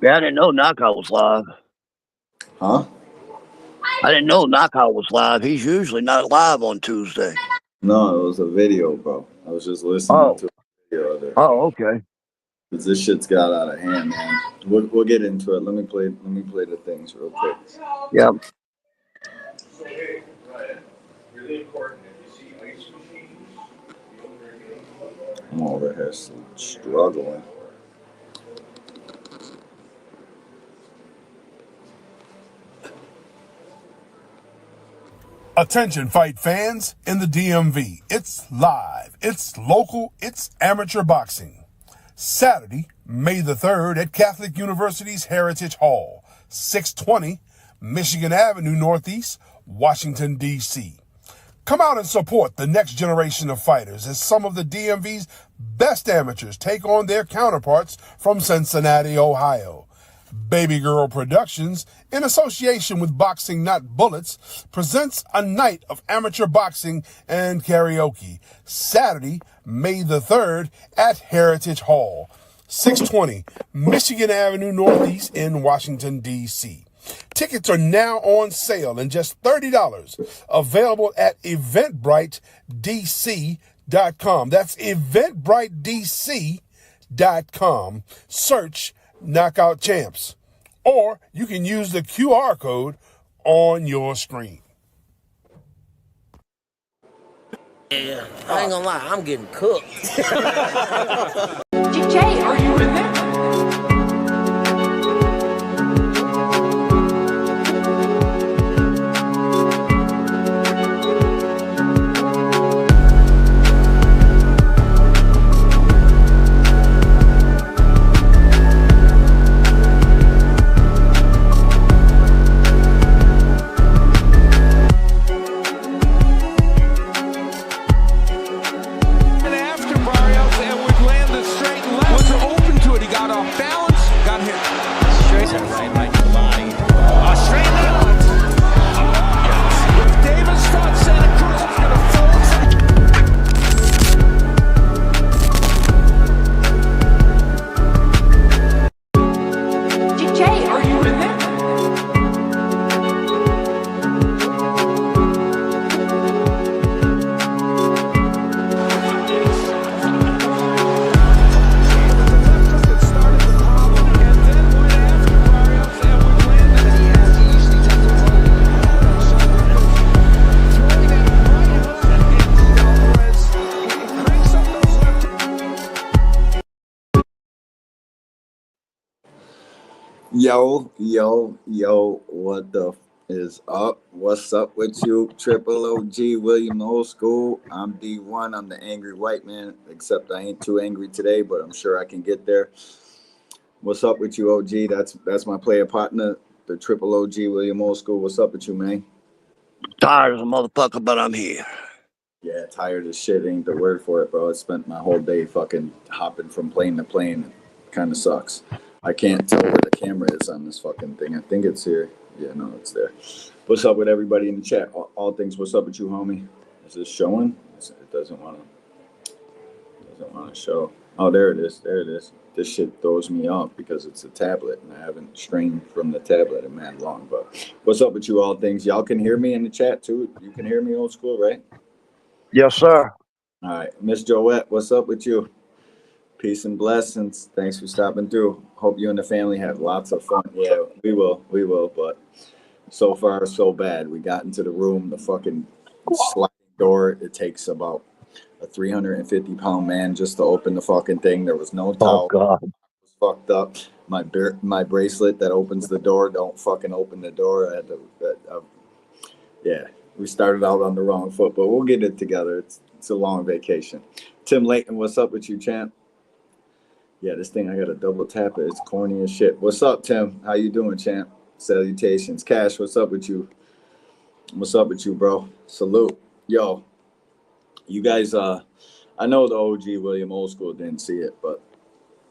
Yeah, I didn't know Knockout was live. Huh? I didn't know Knockout was live. He's usually not live on Tuesday. No, it was a video, bro. I was just listening to a video of it. Oh, okay. Because this shit's got out of hand, man. We'll get into it. Let me play the things real quick. Yeah. So hey, Ryan, really important if you see ice machines, you don't drink any. I'm over here struggling. Attention fight fans in the DMV. It's live, it's local, it's amateur boxing. Saturday, May the 3rd at Catholic University's Heritage Hall, 620 Michigan Avenue Northeast, Washington, D.C. Come out and support the next generation of fighters as some of the DMV's best amateurs take on their counterparts from Cincinnati, Ohio. Baby Girl Productions, in association with Boxing Not Bullets, presents a night of amateur boxing and karaoke, Saturday, May the 3rd at Heritage Hall, 620 Michigan Avenue Northeast in Washington, D.C. Tickets are now on sale and just $30, available at eventbritedc.com. That's eventbritedc.com. Search Knockout Champs, or you can use the QR code on your screen. Yeah, I ain't gonna lie, I'm getting cooked. Jay, are you in there? Yo, what the is up? What's up with you? Triple OG, William Old School. I'm D1. I'm the angry white man, except I ain't too angry today, but I'm sure I can get there. What's up with you, OG? That's my player partner, the Triple OG, William Old School. What's up with you, man? Tired as a motherfucker, but I'm here. Yeah, tired as shit ain't the word for it, bro. I spent my whole day fucking hopping from plane to plane. It kind of sucks. I can't tell where the camera is on this fucking thing. I think it's here. Yeah, no, it's there. What's up with everybody in the chat? All things, what's up with you, homie? Is this showing? It doesn't want to show. Oh, there it is. There it is. This shit throws me off because it's a tablet, and I haven't strained from the tablet in man long. But what's up with you, all things? Y'all can hear me in the chat, too? You can hear me, Old School, right? Yes, sir. All right. Miss Joette, what's up with you? Peace and blessings. Thanks for stopping through. Hope you and the family have lots of fun. Yeah, we will. But so far, so bad. We got into the room, the fucking sliding door. It takes about a 350-pound man just to open the fucking thing. There was no towel. Oh, God. It was fucked up. My bracelet that opens the door don't fucking open the door. I had to, yeah, we started out on the wrong foot, but we'll get it together. It's a long vacation. Tim Layton, what's up with you, champ? Yeah, this thing, I got to double tap it. It's corny as shit. What's up, Tim? How you doing, champ? Salutations. Cash, what's up with you? What's up with you, bro? Salute. Yo, you guys, I know the OG William Old School didn't see it, but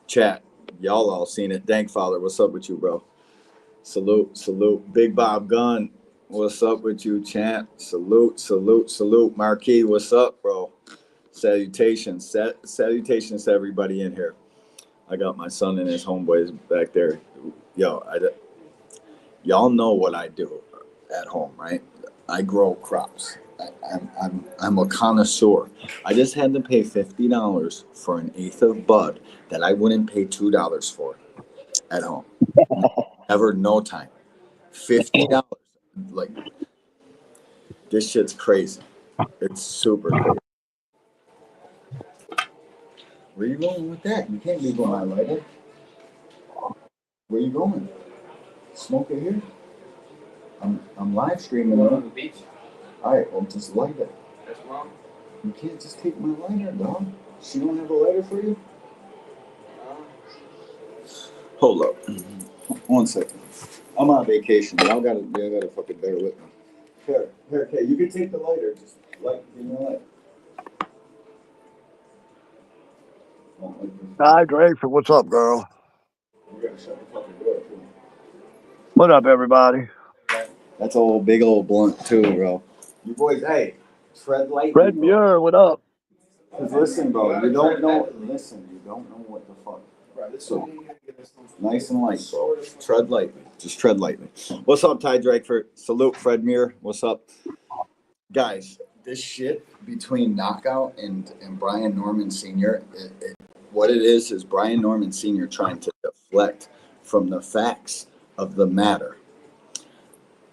chat, y'all all seen it. Dankfather, what's up with you, bro? Salute. Big Bob Gunn, what's up with you, champ? Salute. Marquis, what's up, bro? Salutations to everybody in here. I got my son and his homeboys back there. Yo, y'all know what I do at home, right? I grow crops. I'm a connoisseur. I just had to pay $50 for an eighth of bud that I wouldn't pay $2 for at home. Ever, no time. $50. Like, this shit's crazy. It's super crazy. Where you going with that? You can't leave on my lighter. Where you going? Smoke it here. I'm live streaming. On the beach. All right, well, just light it. That's wrong. You can't just take my lighter, dog. She don't have a lighter for you? Hold up. 1 second. I'm on vacation. Y'all gotta fucking bear with me. Here, okay, you can take the lighter. Just give me a light. Hi, Drayford. What's up, girl? You gotta shut the fucking door, too. What up, everybody? That's a big old blunt, too, bro. You boys, hey, tread lightly. Fred Muir, what up? Because listen, bro, you don't know what the fuck. Right, So, nice and light, bro. Tread lightly. Just tread lightly. What's up, Ty Drakeford? Salute, Fred Muir. What's up? Guys, this shit between Knockout and Brian Norman Sr., what it is Brian Norman Sr. trying to deflect from the facts of the matter.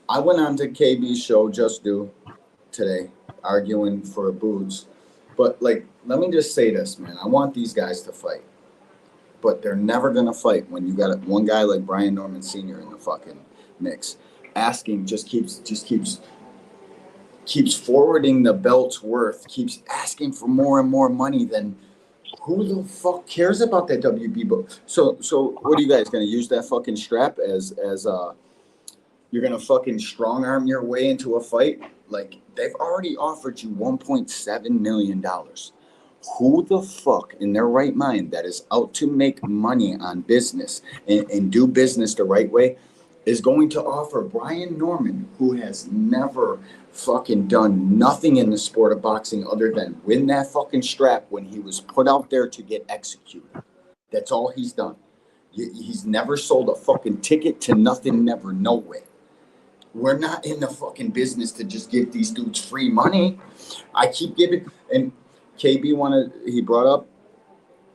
I went on to KB's show, Just Do, today, arguing for boots. But, like, let me just say this, man. I want these guys to fight. But they're never going to fight when you got one guy like Brian Norman Sr. in the fucking mix. Asking just keeps forwarding the belt's worth, keeps asking for more and more money than who the fuck cares about that WB book? So what are you guys going to use that fucking strap as you're going to fucking strong arm your way into a fight? Like, they've already offered you $1.7 million. Who the fuck in their right mind that is out to make money on business and do business the right way is going to offer Brian Norman, who has never fucking done nothing in the sport of boxing other than win that fucking strap when he was put out there to get executed. That's all he's done. He's never sold a fucking ticket to nothing, never, nowhere. We're not in the fucking business to just give these dudes free money. I keep giving, and KB he brought up,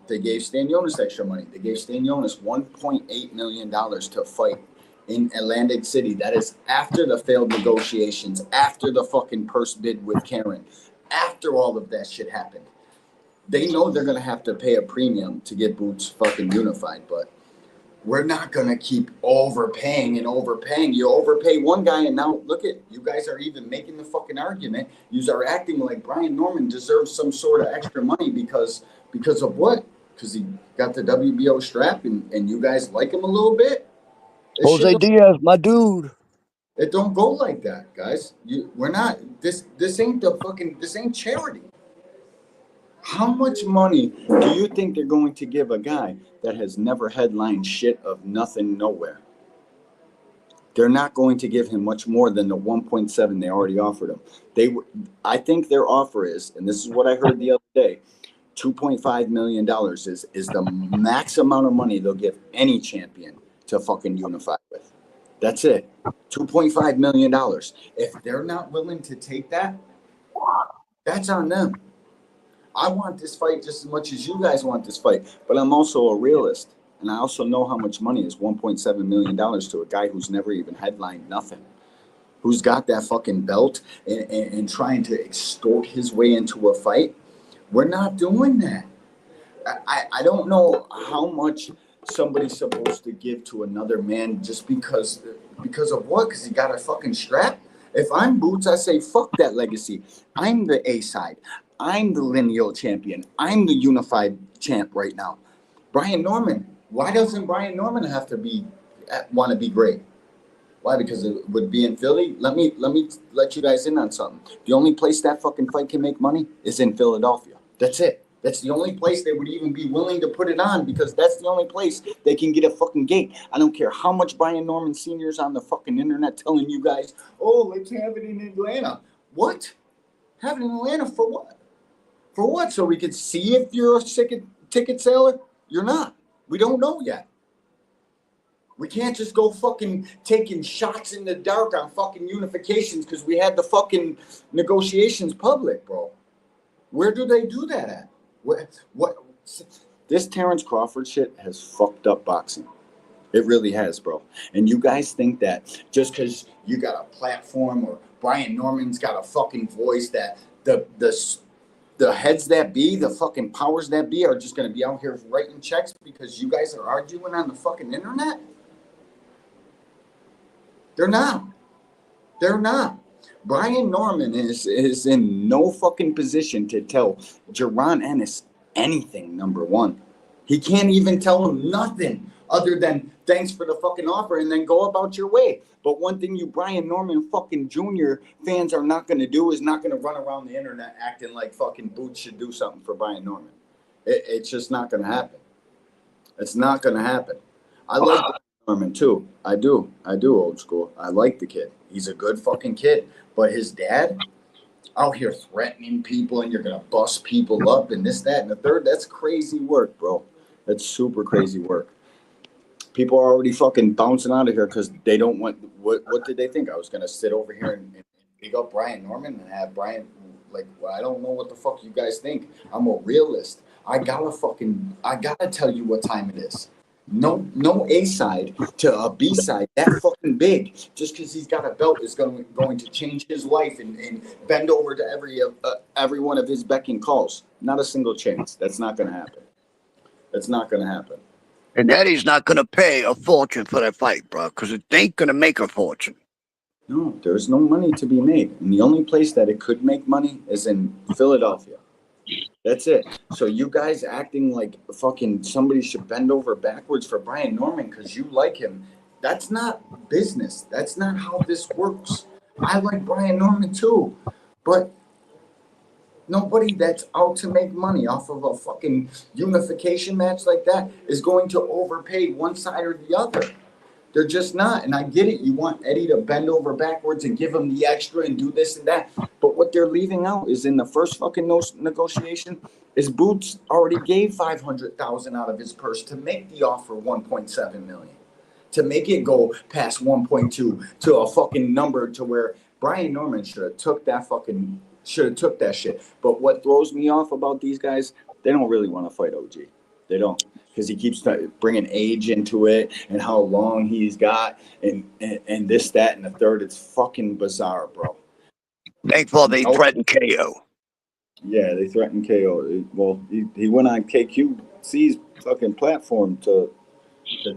they gave Stan Jonas extra money. They gave Stan Jonas $1.8 million to fight in Atlantic City. That is after the failed negotiations, after the fucking purse bid with Karen, after all of that shit happened. They know they're going to have to pay a premium to get Boots fucking unified, but we're not going to keep overpaying and overpaying. You overpay one guy, and now look at you guys are even making the fucking argument. You are acting like Brian Norman deserves some sort of extra money because of what? Because he got the WBO strap and you guys like him a little bit? Jose Diaz, my dude. It don't go like that, guys. We're not this ain't charity. How much money do you think they're going to give a guy that has never headlined shit of nothing nowhere? They're not going to give him much more than the 1.7 they already offered him. I think their offer is, and this is what I heard the other day, $2.5 million is the max amount of money they'll give any champion to fucking unify with. That's it. $2.5 million. If they're not willing to take that, that's on them. I want this fight just as much as you guys want this fight, but I'm also a realist, and I also know how much money is $1.7 million to a guy who's never even headlined nothing, who's got that fucking belt and trying to extort his way into a fight. We're not doing that. I don't know how much somebody's supposed to give to another man just because of what? Because he got a fucking strap? If I'm Boots, I say, fuck that legacy. I'm the A side. I'm the lineal champion. I'm the unified champ right now. Brian Norman. Why doesn't Brian Norman have to want to be great? Why? Because it would be in Philly. Let me let you guys in on something. The only place that fucking fight can make money is in Philadelphia. That's it. That's the only place they would even be willing to put it on because that's the only place they can get a fucking gate. I don't care how much Brian Norman Sr. is on the fucking internet telling you guys, oh, let's have it in Atlanta. What? Have it in Atlanta for what? For what? So we could see if you're a ticket seller? You're not. We don't know yet. We can't just go fucking taking shots in the dark on fucking unifications because we had the fucking negotiations public, bro. Where do they do that at? What? This Terrence Crawford shit has fucked up boxing. It really has, bro. And you guys think that just because you got a platform or Brian Norman's got a fucking voice that the heads that be, the fucking powers that be are just going to be out here writing checks because you guys are arguing on the fucking internet? They're not. They're not. Brian Norman is in no fucking position to tell Jaron Ennis anything, number one. He can't even tell him nothing other than thanks for the fucking offer and then go about your way. But one thing you Brian Norman fucking Jr. fans are not going to do is not going to run around the internet acting like fucking Boots should do something for Brian Norman. It's just not going to happen. It's not going to happen. I like Brian Norman too. I do, old school. I like the kid. He's a good fucking kid. But his dad out here threatening people and you're going to bust people up and this, that, and the third, that's crazy work, bro. That's super crazy work. People are already fucking bouncing out of here because they don't want, what did they think? I was going to sit over here and pick up Brian Norman and have Brian, like, well, I don't know what the fuck you guys think. I'm a realist. I gotta tell you what time it is. No A side to a B side that fucking big just because he's got a belt is going to change his life and bend over to every one of his becking calls. Not a single chance. That's not going to happen. That's not going to happen. And Eddie's not going to pay a fortune for that fight, bro, because it ain't going to make a fortune. No, there's no money to be made. And the only place that it could make money is in Philadelphia. That's it. So you guys acting like fucking somebody should bend over backwards for Brian Norman because you like him. That's not business. That's not how this works. I like Brian Norman too. But nobody that's out to make money off of a fucking unification match like that is going to overpay one side or the other. They're just not. And I get it. You want Eddie to bend over backwards and give him the extra and do this and that. But what they're leaving out is in the first fucking negotiation is Boots already gave $500,000 out of his purse to make the offer $1.7 million. To make it go past 1.2 to a fucking number to where Brian Norman should have took that shit. But what throws me off about these guys, they don't really want to fight OG. They don't. Because he keeps bringing age into it and how long he's got and this, that, and the third. It's fucking bizarre, bro. Thankful they threatened KO. Yeah, they threatened KO. Well, he went on KQC's fucking platform to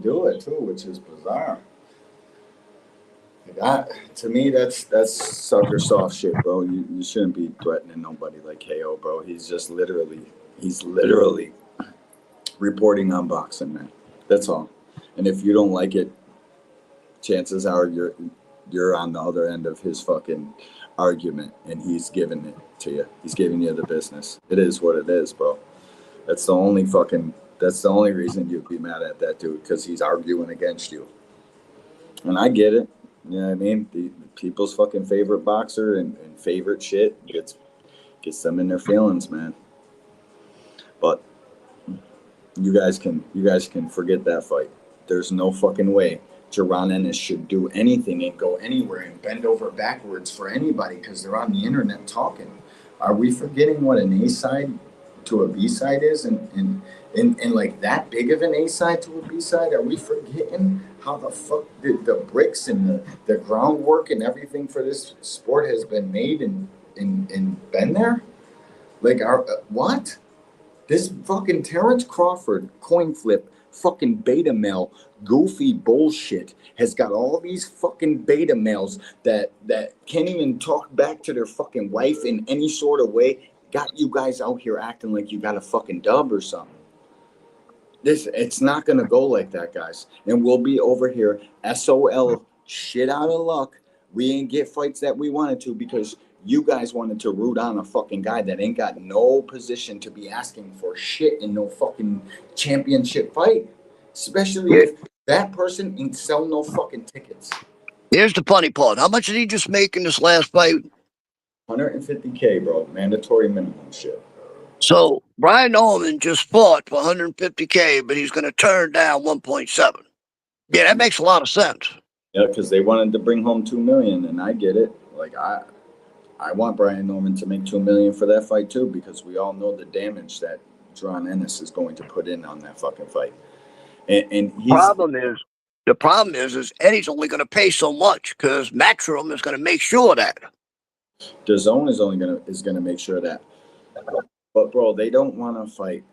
do it too, which is bizarre. To me, that's sucker soft shit, bro. You shouldn't be threatening nobody like KO, bro. He's literally reporting on boxing, man. That's all. And if you don't like it, chances are you're on the other end of his fucking argument and he's giving it to you. He's giving you the business. It is what it is, bro. That's the only reason you'd be mad at that dude, because he's arguing against you. And I get it. You know what I mean? The people's fucking favorite boxer and favorite shit gets them in their feelings, man. But you guys can forget that fight. There's no fucking way Jaron Ennis should do anything and go anywhere and bend over backwards for anybody because they're on the internet talking. Are we forgetting what an A side to a B side is and like that big of an A side to a B side? Are we forgetting how the fuck the bricks and the groundwork and everything for this sport has been made and been there? Like, what? This fucking Terrence Crawford coin flip fucking beta male goofy bullshit has got all these fucking beta males that can't even talk back to their fucking wife in any sort of way. Got you guys out here acting like you got a fucking dub or something. It's not gonna go like that, guys. And we'll be over here SOL shit out of luck. We ain't get fights that we wanted to because you guys wanted to root on a fucking guy that ain't got no position to be asking for shit in no fucking championship fight. Especially if that person ain't sell no fucking tickets. Here's the funny part. How much did he just make in this last fight? $150K, bro. Mandatory minimum shit. So Brian Norman just fought for 150K, but he's going to turn down 1.7. Yeah, that makes a lot of sense. Yeah, because they wanted to bring home 2 million, and I get it. Like I want Brian Norman to make 2 million for that fight too, because we all know the damage that John Ennis is going to put in on that fucking fight. And he's The problem is Eddie's only going to pay so much because Matchroom is going to make sure that. the zone is gonna make sure that. But bro, they don't want to fight.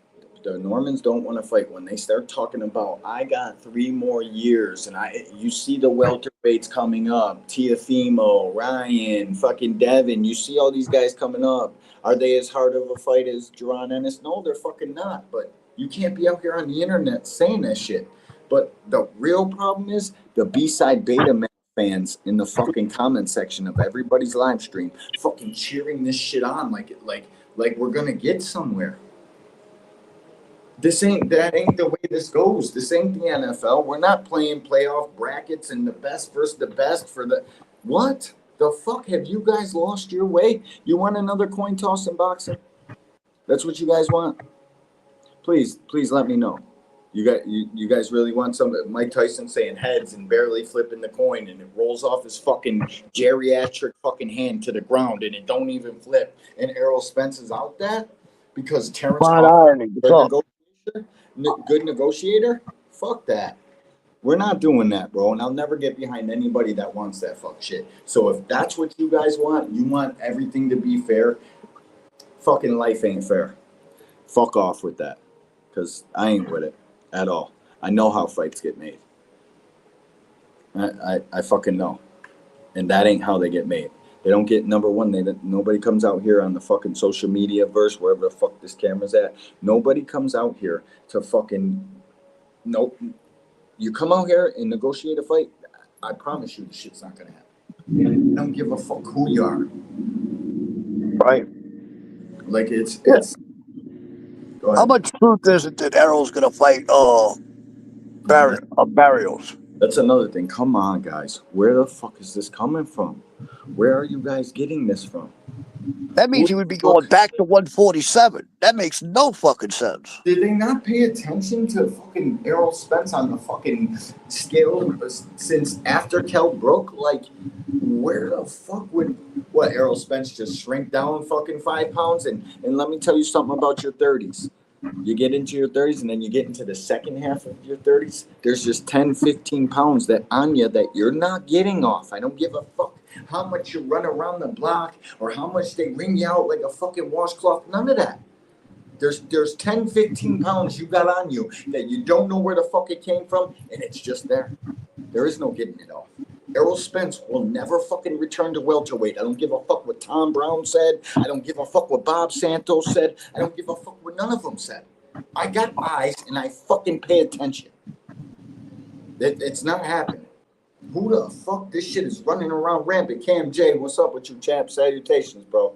The Normans don't want to fight when they start talking about I got 3 more years, and you see the welterweights coming up, Tiafimo, Ryan, fucking Devin. You see all these guys coming up. Are they as hard of a fight as John Ennis? No, they're fucking not. But you can't be out here on the internet saying that shit. But the real problem is the B-side beta fans in the fucking comment section of everybody's live stream fucking cheering this shit on like we're gonna get somewhere. That ain't the way this goes. This ain't the NFL. We're not playing playoff brackets and the best versus the best for the what? The fuck have you guys lost your way? You want another coin toss in boxing? That's what you guys want? Please let me know. You guys really want some Mike Tyson saying heads and barely flipping the coin and it rolls off his fucking geriatric fucking hand to the ground and it don't even flip and Errol Spence is out that because Terrence good negotiator? Fuck that. We're not doing that, bro. And I'll never get behind anybody that wants that fuck shit. So if that's what you guys want, you want everything to be fair, fucking life ain't fair. Fuck off with that. Because I ain't with it at all. I know how fights get made. I fucking know. And that ain't how they get made. They don't get, number one, nobody comes out here on the fucking social media verse, wherever the fuck this camera's at. Nobody comes out here to fucking, nope. You come out here and negotiate a fight, I promise you this shit's not going to happen. I don't give a fuck who you are. Right. Like, it's Go ahead. How much truth is it that Errol's going to fight Barrios? That's another thing. Come on, guys. Where the fuck is this coming from? Where are you guys getting this from? That means he would be going back to 147. That makes no fucking sense. Did they not pay attention to fucking Errol Spence on the fucking scale since after Kel broke? Like, where the fuck would Errol Spence just shrink down fucking 5 pounds? And let me tell you something about your 30s. You get into your 30s and then you get into the second half of your 30s. There's just 10, 15 pounds that on you that you're not getting off. I don't give a fuck how much you run around the block or how much they wring you out like a fucking washcloth. None of that. There's 10, 15 pounds you got on you that you don't know where the fuck it came from, and it's just there. There is no getting it off. Errol Spence will never fucking return to welterweight. I don't give a fuck what Tom Brown said. I don't give a fuck what Bob Santos said. I don't give a fuck what none of them said. I got eyes and I fucking pay attention. It's not happening. Who the fuck? This shit is running around rampant. Cam J, what's up with you, champ? Salutations, bro.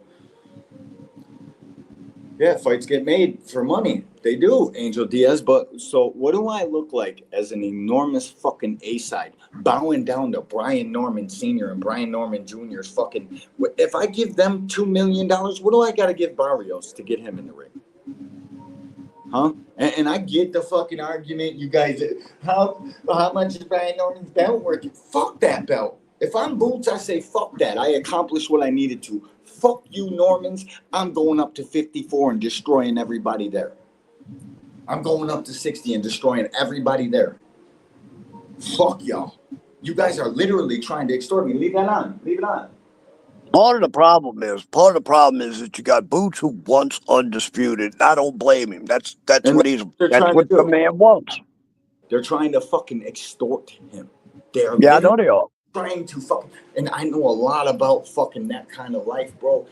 Yeah, fights get made for money. They do, Angel Diaz. But so what do I look like as an enormous fucking A-side bowing down to Brian Norman Sr. and Brian Norman Jr.'s fucking... If I give them $2 million, what do I got to give Barrios to get him in the ring? Huh? And I get the fucking argument, you guys. How much is Brian Norman's belt worth? Fuck that belt. If I'm Boots, I say fuck that. I accomplished what I needed to. Fuck you, Normans. I'm going up to 54 and destroying everybody there. I'm going up to 60 and destroying everybody there. Fuck y'all. You guys are literally trying to extort me. Leave that on. Leave it on. Part of the problem is that you got Boots who wants undisputed. I don't blame him. That's what the man wants. They're trying to fucking extort him. I know they are. Trying to fucking, and I know a lot about fucking that kind of life, bro.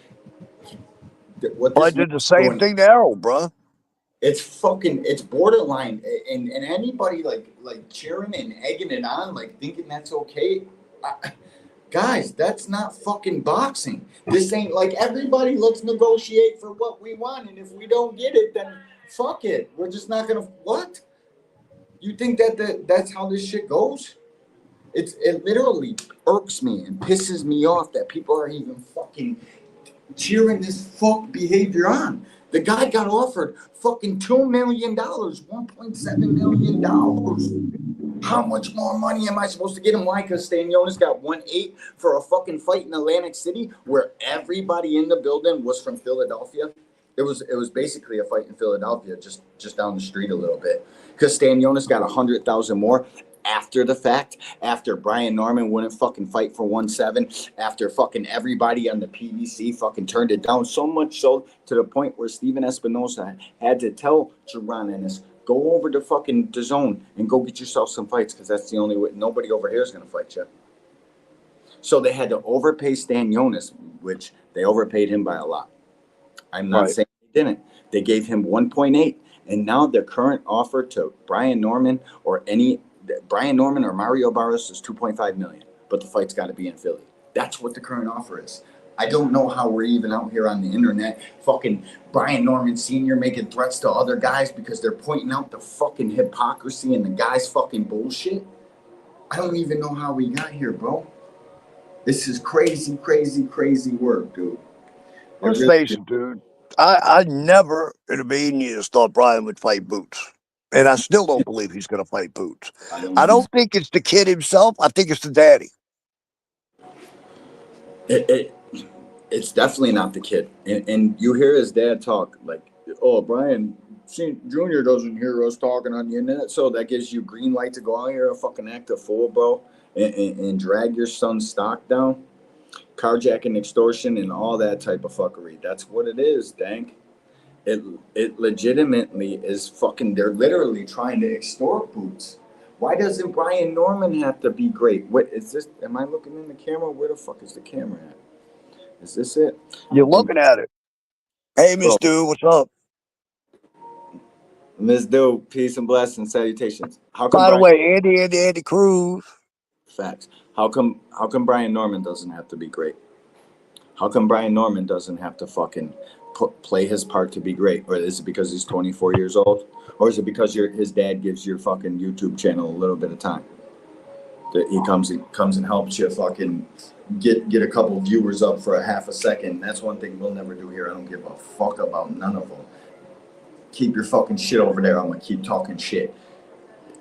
I did the same thing to Errol, bro. It's borderline, and anybody like cheering and egging it on, like thinking that's okay. Guys, that's not fucking boxing. This ain't like everybody. Let's negotiate for what we want, and if we don't get it, then fuck it. We're just not gonna. What? You think that's how this shit goes? It literally irks me and pisses me off that people are even fucking cheering this fuck behavior on. The guy got offered fucking $2 million, $1.7 million. How much more money am I supposed to get him? Why? Because Stanionis got 1.8 for a fucking fight in Atlantic City where everybody in the building was from Philadelphia. It was basically a fight in Philadelphia, just down the street a little bit. Because Stanionis got 100,000 more after the fact, after Brian Norman wouldn't fucking fight for 1.7, after fucking everybody on the PBC fucking turned it down, so much so to the point where Steven Espinosa had to tell Jerron Ennis, go over to fucking DAZN and go get yourself some fights, because that's the only way. Nobody over here is going to fight you. So they had to overpay Stanionis, which they overpaid him by a lot. I'm not saying they didn't. They gave him 1.8, and now the current offer to Brian Norman or Mario Barros is 2.5 million, but the fight's got to be in Philly. That's what the current offer is. I don't know how we're even out here on the internet fucking Brian Norman Sr. making threats to other guys because they're pointing out the fucking hypocrisy and the guy's fucking bullshit. I don't even know how we got here, bro. This is crazy, crazy, crazy work, dude. Let's face it, dude. I never in a million years thought Brian would fight Boots. And I still don't believe he's going to fight Boots. I don't think it's the kid himself. I think it's the daddy. It's definitely not the kid. And you hear his dad talk like, oh, Brian Jr. doesn't hear us talking on the internet. So that gives you green light to go out here and fucking act a fool, bro, and drag your son's stock down. Carjacking, extortion, and all that type of fuckery. That's what it is, Dank. It legitimately is fucking, they're literally trying to extort Boots. Why doesn't Brian Norman have to be great? What is this? Am I looking in the camera? Where the fuck is the camera at? Is this it? You're looking at it. Hey, Miss Dude, what's up? Miss Dude, peace and blessings, salutations. How come By the way, Andy Cruz. Facts. How come Brian Norman doesn't have to be great? How come Brian Norman doesn't have to fucking play his part to be great? Or is it because he's 24 years old? Or is it because his dad gives your fucking YouTube channel a little bit of time? That he comes and helps you fucking get a couple viewers up for a half a second. That's one thing we'll never do here. I don't give a fuck about none of them. Keep your fucking shit over there. I'm gonna keep talking shit.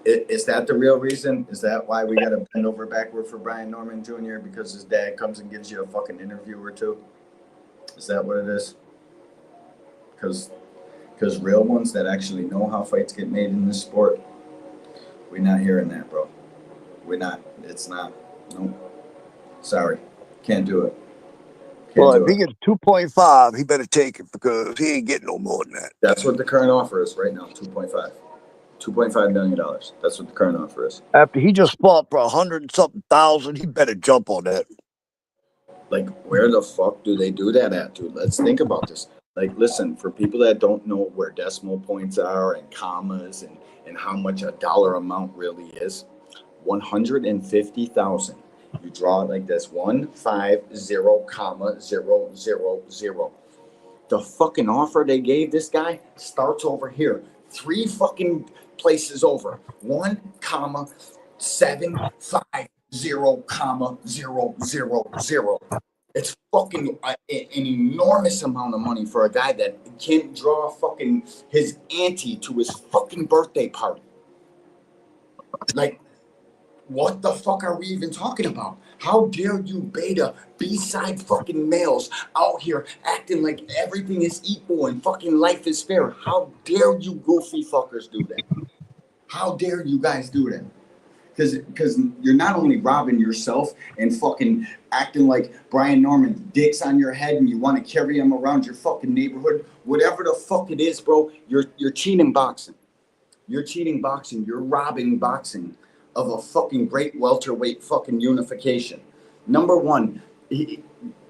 Is that the real reason? Is that why we got to bend over backward for Brian Norman Jr.? Because his dad comes and gives you a fucking interview or two? Is that what it is? Because real ones that actually know how fights get made in this sport, we're not hearing that, bro. We're not. It's not. No. Sorry. Can't do it. Well, if he gets 2.5, he better take it because he ain't getting no more than that. That's what the current offer is right now, 2.5. $2.5 million. That's what the current offer is. After he just fought for 100-something thousand, he better jump on that. Like, where the fuck do they do that at, dude? Let's think about this. Like, listen, for people that don't know where decimal points are and commas and how much a dollar amount really is, 150,000. You draw it like this: 150,000. The fucking offer they gave this guy starts over here. 3 fucking places over. 1,750,000. It's fucking an enormous amount of money for a guy that can't draw fucking his auntie to his fucking birthday party. Like, what the fuck are we even talking about? How dare you beta B-side fucking males out here acting like everything is equal and fucking life is fair? How dare you goofy fuckers do that? How dare you guys do that? Because you're not only robbing yourself and fucking acting like Brian Norman dicks on your head and you want to carry him around your fucking neighborhood, whatever the fuck it is, bro, you're cheating boxing. You're cheating boxing. You're robbing boxing of a fucking great welterweight fucking unification. Number one,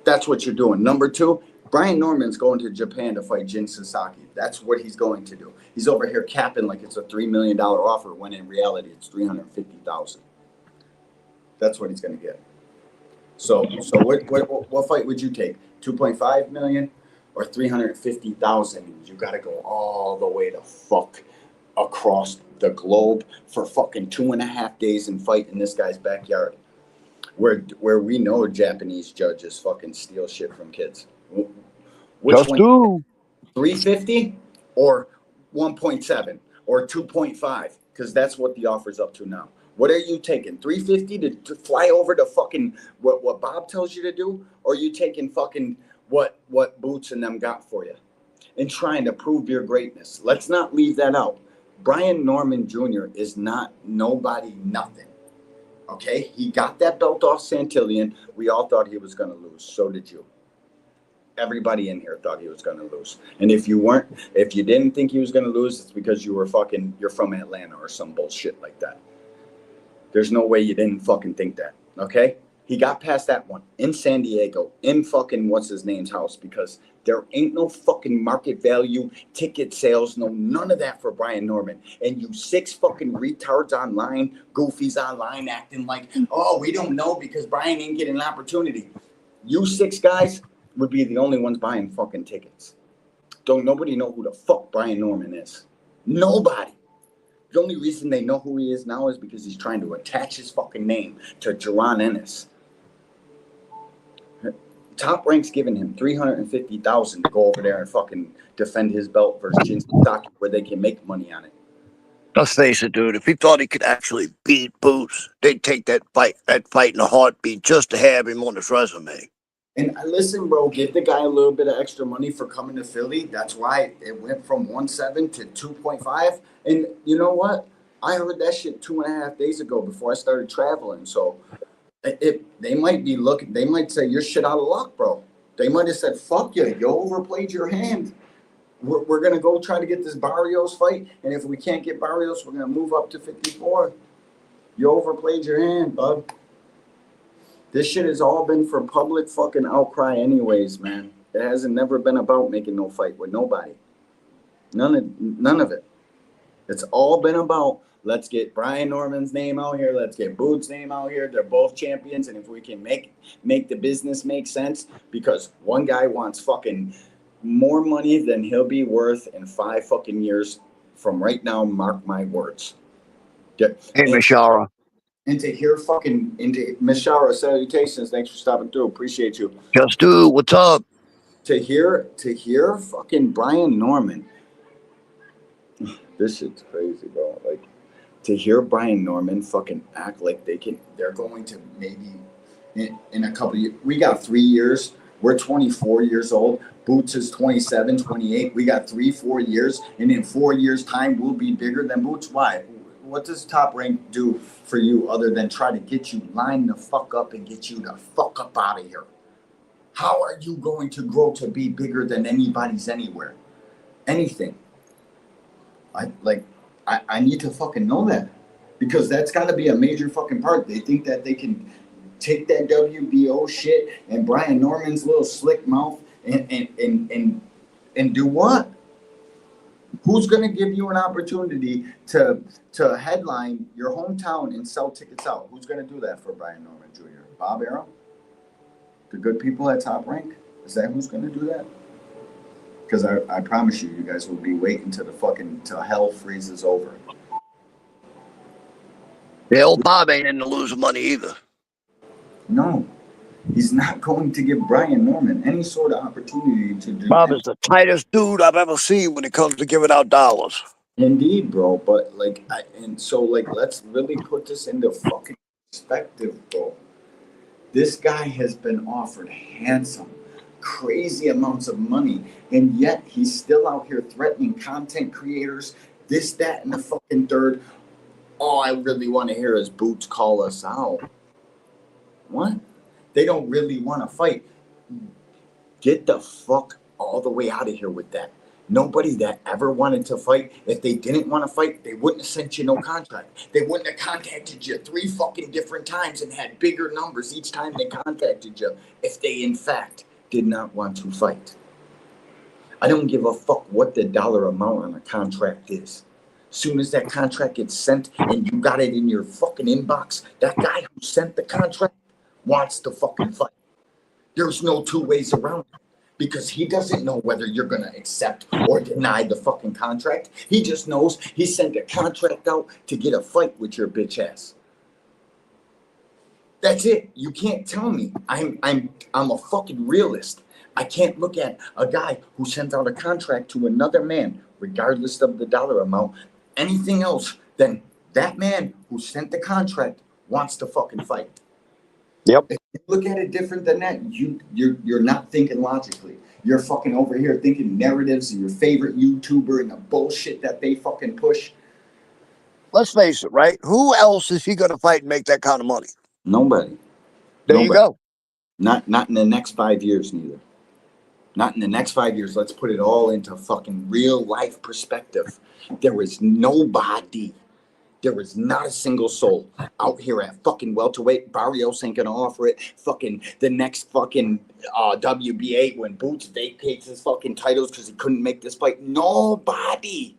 that's what you're doing. Number two, Brian Norman's going to Japan to fight Jin Sasaki. That's what he's going to do. He's over here capping like it's a $3 million offer when in reality it's $350,000. That's what he's going to get. So what fight would you take? 2.5 million or 350,000? You got to go all the way to fuck across the globe for fucking 2.5 days and fight in this guy's backyard, where we know Japanese judges fucking steal shit from kids. Which 350 or 1.7 or 2.5, because that's what the offer's up to now. What are you taking? 350 to fly over to fucking what Bob tells you to do, or are you taking fucking what Boots and them got for you and trying to prove your greatness? Let's not leave that out. Brian Norman Jr. is not nobody nothing. Okay, he got that belt off Santillan. We all thought he was going to lose. So did you. Everybody in here thought he was going to lose. And if you didn't think he was going to lose, it's because you're from Atlanta or some bullshit like that. There's no way you didn't fucking think that. Okay, he got past that one in San Diego, in fucking what's his name's house, because there ain't no fucking market value, ticket sales, none of that for Brian Norman. And you 6 fucking retards online, goofies online, acting like, oh, we don't know because Brian ain't getting an opportunity. You 6 guys would be the only ones buying fucking tickets. Don't nobody know who the fuck Brian Norman is. Nobody. The only reason they know who he is now is because he's trying to attach his fucking name to Jaron Ennis. Top Rank's giving him $350,000 to go over there and fucking defend his belt versus Jinsu Taki, where they can make money on it. Let's face it, dude. If he thought he could actually beat Boots, they'd take that fight in a heartbeat just to have him on his resume. And listen, bro, give the guy a little bit of extra money for coming to Philly. That's why it went from 1.7 to 2.5. And you know what? I heard that shit 2.5 days ago before I started traveling. So they might be looking. They might say you're shit out of luck, bro. They might have said, "Fuck you, you overplayed your hand. We're gonna go try to get this Barrios fight, and if we can't get Barrios, we're gonna move up to 54. You overplayed your hand, bud." This shit has all been for public fucking outcry anyways, man. It hasn't never been about making no fight with nobody. None of it. It's all been about, let's get Brian Norman's name out here. Let's get Boots' name out here. They're both champions. And if we can make the business make sense, because one guy wants fucking more money than he'll be worth in 5 fucking years from right now, mark my words. Hey, Mishara. And to hear fucking into Mishara, salutations. Thanks for stopping through. Appreciate you. Just do. What's up? To hear fucking Brian Norman. This shit's crazy, bro. Like, to hear Brian Norman fucking act like they're going to maybe in a couple of years. We got 3 years. We're 24 years old. Boots is 27, 28. We got 3-4 years. And in 4 years' time, we'll be bigger than Boots. Why? What does Top Rank do for you other than try to get you lined the fuck up and get you the fuck up out of here? How are you going to grow to be bigger than anybody's anywhere? Anything. I need to fucking know that, because that's got to be a major fucking part. They think that they can take that WBO shit and Brian Norman's little slick mouth and do what? Who's going to give you an opportunity to headline your hometown and sell tickets out? Who's going to do that for Brian Norman Jr.? Bob Arum? The good people at Top Rank? Is that who's going to do that? Because I promise you guys will be waiting till hell freezes over. Yeah, old Bob ain't into losing money either. No, he's not going to give Brian Norman any sort of opportunity to do Bob that. is the tightest dude I've ever seen when it comes to giving out dollars. Indeed, bro. But let's really put this into fucking perspective, bro. This guy has been offered handsome, crazy amounts of money, and yet he's still out here threatening content creators, this, that, and the fucking third. All I really want to hear is Boots call us out. What? They don't really want to fight. Get the fuck all the way out of here with that. Nobody that ever wanted to fight, if they didn't want to fight, they wouldn't have sent you no contract. They wouldn't have contacted you 3 fucking different times and had bigger numbers each time they contacted you if they, in fact, did not want to fight. I don't give a fuck what the dollar amount on a contract is. Soon as that contract gets sent and you got it in your fucking inbox, that guy who sent the contract wants to fucking fight. There's no 2 ways around it, because he doesn't know whether you're going to accept or deny the fucking contract. He just knows he sent a contract out to get a fight with your bitch ass. That's it. You can't tell me. I'm a fucking realist. I can't look at a guy who sends out a contract to another man, regardless of the dollar amount, anything else than that man who sent the contract wants to fucking fight. Yep. If you look at it different than that, you're not thinking logically. You're fucking over here thinking narratives of your favorite YouTuber and the bullshit that they fucking push. Let's face it, right? Who else is he going to fight and make that kind of money? Nobody. There you go. Not in the next 5 years, neither. Not in the next 5 years. Let's put it all into fucking real life perspective. There is nobody. There is not a single soul out here at fucking welterweight. Barrios ain't gonna offer it. Fucking the next fucking WBA when Boots vacates his fucking titles because he couldn't make this fight. Nobody.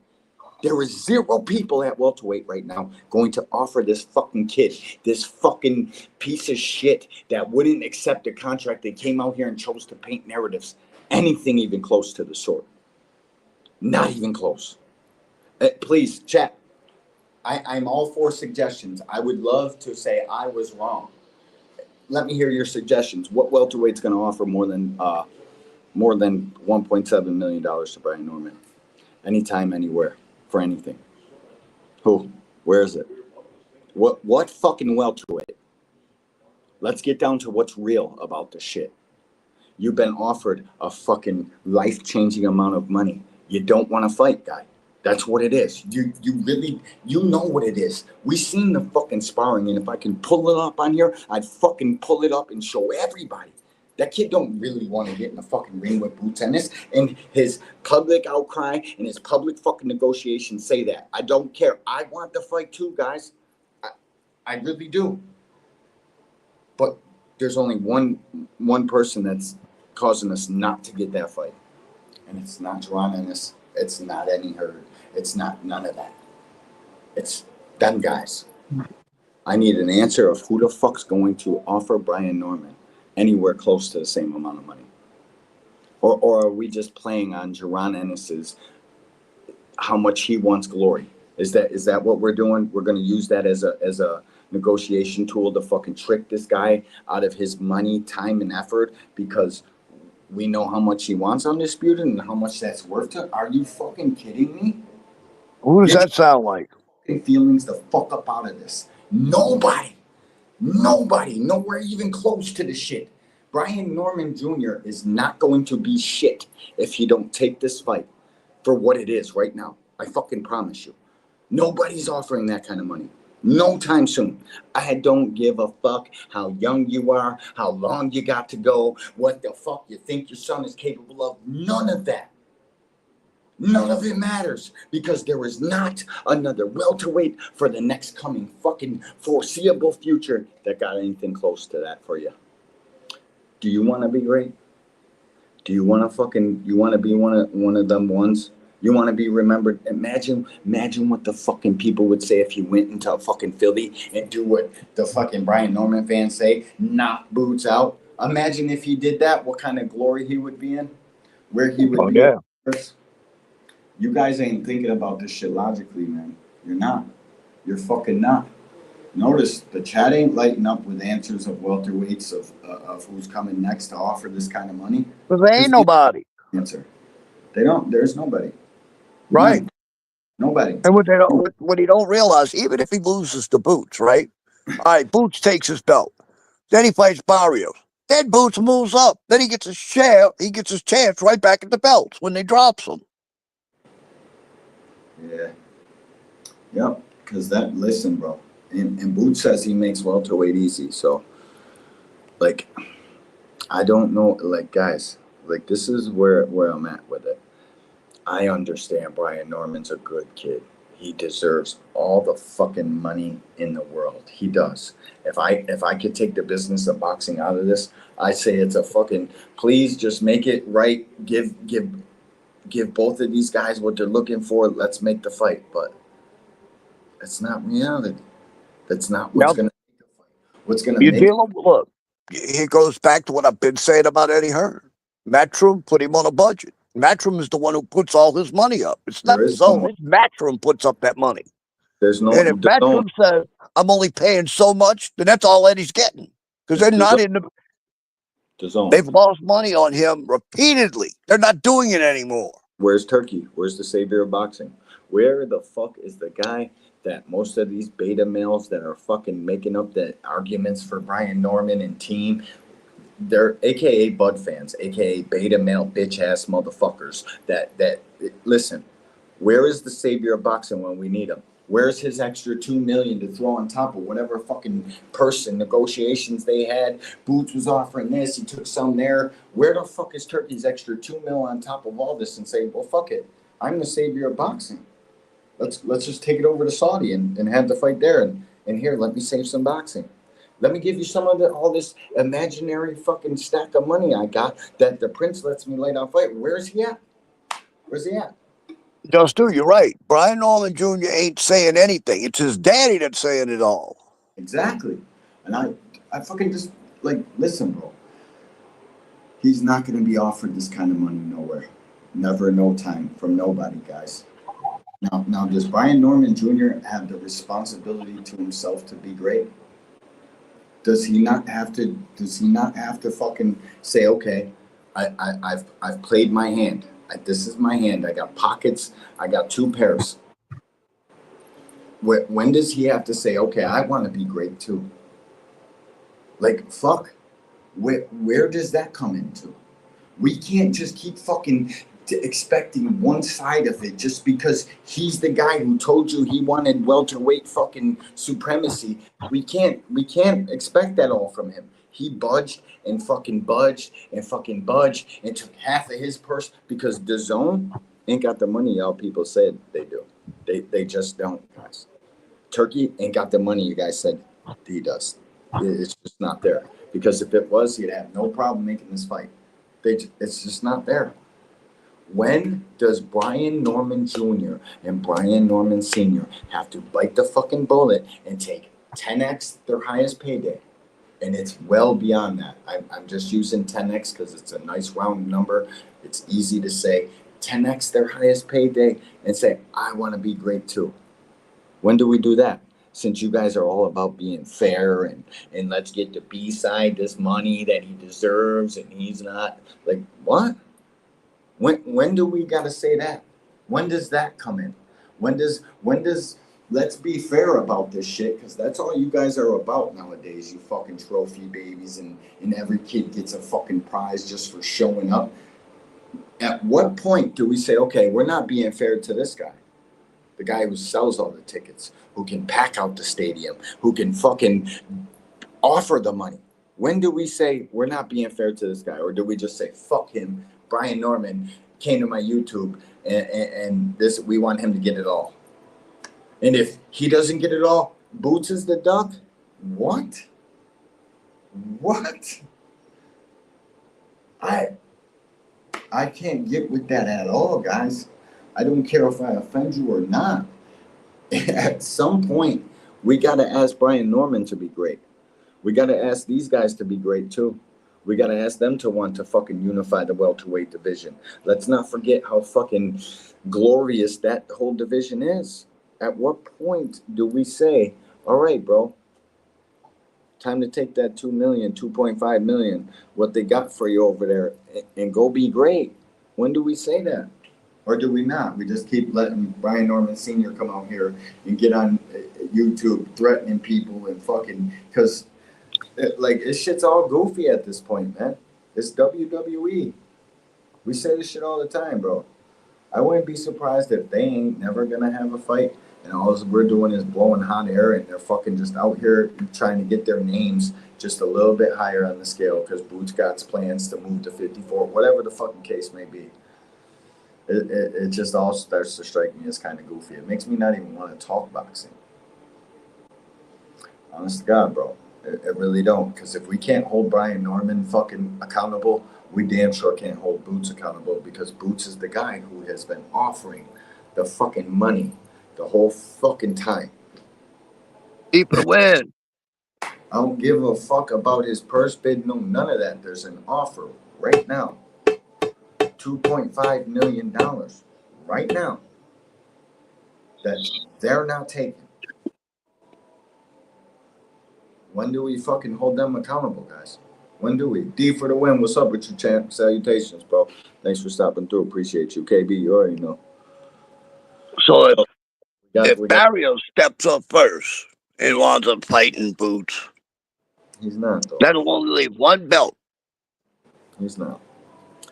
There is 0 people at welterweight right now going to offer this fucking kid, this fucking piece of shit that wouldn't accept a contract. They came out here and chose to paint narratives, anything even close to the sword. Not even close. Please, chat. I'm all for suggestions. I would love to say I was wrong. Let me hear your suggestions. What welterweight's going to offer more than $1.7 million to Brian Norman? Anytime, anywhere, for anything. Who? Where is it? What fucking welterweight? Let's get down to what's real about this shit. You've been offered a fucking life-changing amount of money. You don't want to fight, guy. That's what it is. You really, you know what it is. We seen the fucking sparring, and if I can pull it up on here, I'd fucking pull it up and show everybody. That kid don't really want to get in the fucking ring with Boots, and his public outcry and his public fucking negotiations say that. I don't care. I want the fight too, guys. I really do. But there's only one person that's causing us not to get that fight, and it's not Jerron Ennis. It's not any herd. It's not none of that. It's them guys. I need an answer of who the fuck's going to offer Brian Norman anywhere close to the same amount of money. Or are we just playing on Jerron Ennis's how much he wants glory? Is that what we're doing? We're going to use that as a negotiation tool to fucking trick this guy out of his money, time, and effort because we know how much he wants Undisputed and how much that's worth to. Are you fucking kidding me? Who does that sound like? Feelings the fuck up out of this. Nobody, nowhere even close to the shit. Brian Norman Jr. is not going to be shit if he don't take this fight for what it is right now. I fucking promise you. Nobody's offering that kind of money. No time soon. I don't give a fuck how young you are, how long you got to go, what the fuck you think your son is capable of. None of that. None of it matters because there is not another welterweight for the next coming fucking foreseeable future that got anything close to that for you. Do you want to be great? Do you want to be one of them ones? You want to be remembered? Imagine what the fucking people would say if you went into fucking Philly and do what the fucking Brian Norman fans say, knock Boots out. Imagine if he did that, what kind of glory he would be in, where he would be. Yeah. You guys ain't thinking about this shit logically, man. You're not. You're fucking not. Notice the chat ain't lighting up with answers of welterweights of who's coming next to offer this kind of money. But there ain't nobody. Answer. They don't. There's nobody. Right. Nobody. And what he don't realize, even if he loses to Boots, right? All right, Boots takes his belt. Then he fights Barrios. Then Boots moves up. Then he gets his share. He gets his chance right back at the belts when they drops him. Yeah. Yep. Because listen, bro. And Boots says he makes welterweight easy. So, like, I don't know. Like, guys, like, this is where I'm at with it. I understand Brian Norman's a good kid. He deserves all the fucking money in the world. He does. If I could take the business of boxing out of this, I say it's a fucking, please just make it right. Give both of these guys what they're looking for. Let's make the fight. But that's not reality. That's not what's going to make the fight. What's going to make Look, it goes back to what I've been saying about Eddie Hearn. Matchroom put him on a budget. Matchroom is the one who puts all his money up. It's not his own. It's Matchroom puts up that money. There's no. And if Matchroom says, I'm only paying so much, then that's all Eddie's getting. Because they're not in the... DAZN. They've lost money on him repeatedly. They're not doing it anymore. Where's Turkey? Where's the savior of boxing? Where the fuck is the guy that most of these beta males that are fucking making up the arguments for Brian Norman and team, they're AKA Bud fans, AKA beta male bitch ass motherfuckers that listen, where is the savior of boxing when we need him? Where's his extra $2 million to throw on top of whatever fucking person negotiations they had? Boots was offering this, he took some there. Where the fuck is Turkey's extra $2 million on top of all this and say, well, fuck it, I'm the savior of boxing. Let's just take it over to Saudi and have the fight there. And here, let me save some boxing. Let me give you some of all this imaginary fucking stack of money I got that the prince lets me lay down fight. Where's he at? Where's he at? Just do, you're right. Brian Norman Jr. ain't saying anything. It's his daddy that's saying it all. Exactly. And I fucking just, like, listen, bro. He's not going to be offered this kind of money nowhere. Never, no time from nobody, guys. Now, does Brian Norman Jr. have the responsibility to himself to be great? Does he not have to fucking say, okay, I've played my hand. This is my hand. I got pockets. I got 2 pairs. When does he have to say, okay, I want to be great too? Like, fuck. Where does that come into? We can't just keep fucking expecting one side of it just because he's the guy who told you he wanted welterweight fucking supremacy. We can't expect that all from him. He budged and fucking budged and fucking budged and took half of his purse because DAZN ain't got the money y'all people said they do. They just don't, guys. Turkey ain't got the money you guys said he does. It's just not there. Because if it was, he'd have no problem making this fight. It's just not there. When does Brian Norman Jr. and Brian Norman Sr. have to bite the fucking bullet and take 10x their highest payday? And it's well beyond that. I'm just using 10x because it's a nice round number. It's easy to say 10x their highest payday and say, I want to be great too. When do we do that? Since you guys are all about being fair and let's get the B side this money that he deserves and he's not. Like, what? When do we gotta say that? When does that come in? When does let's be fair about this shit, because that's all you guys are about nowadays, you fucking trophy babies, and every kid gets a fucking prize just for showing up. At what point do we say, okay, we're not being fair to this guy? The guy who sells all the tickets, who can pack out the stadium, who can fucking offer the money. When do we say we're not being fair to this guy? Or do we just say, fuck him, Brian Norman came to my YouTube and this, we want him to get it all. And if he doesn't get it all, Boots is the duck? What? I can't get with that at all, guys. I don't care if I offend you or not. At some point, we got to ask Brian Norman to be great. We got to ask these guys to be great too. We got to ask them to want to fucking unify the welterweight division. Let's not forget how fucking glorious that whole division is. At what point do we say, all right, bro, time to take that 2 million, 2.5 million, what they got for you over there, and go be great? When do we say that? Or do we not? We just keep letting Brian Norman Sr. come out here and get on YouTube threatening people and fucking, because like, this shit's all goofy at this point, man. It's WWE. We say this shit all the time, bro. I wouldn't be surprised if they ain't never gonna have a fight, and all we're doing is blowing hot air, and they're fucking just out here trying to get their names just a little bit higher on the scale because Boots got plans to move to 54, whatever the fucking case may be. It just all starts to strike me as kind of goofy. It makes me not even want to talk boxing. Honest to God, bro. It really don't. Because if we can't hold Brian Norman fucking accountable, we damn sure can't hold Boots accountable, because Boots is the guy who has been offering the fucking money the whole fucking time. Keep it win. I don't give a fuck about his purse bid, no, none of that. There's an offer right now. $2.5 million right now that they're not taking. When do we fucking hold them accountable, guys? When do we? D for the win. What's up with you, champ? Salutations, bro. Thanks for stopping through. Appreciate you. KB, you already know. So if, We got Barrio steps up first and winds up fighting Boots, he's not, though. that'll only leave one belt. He's not.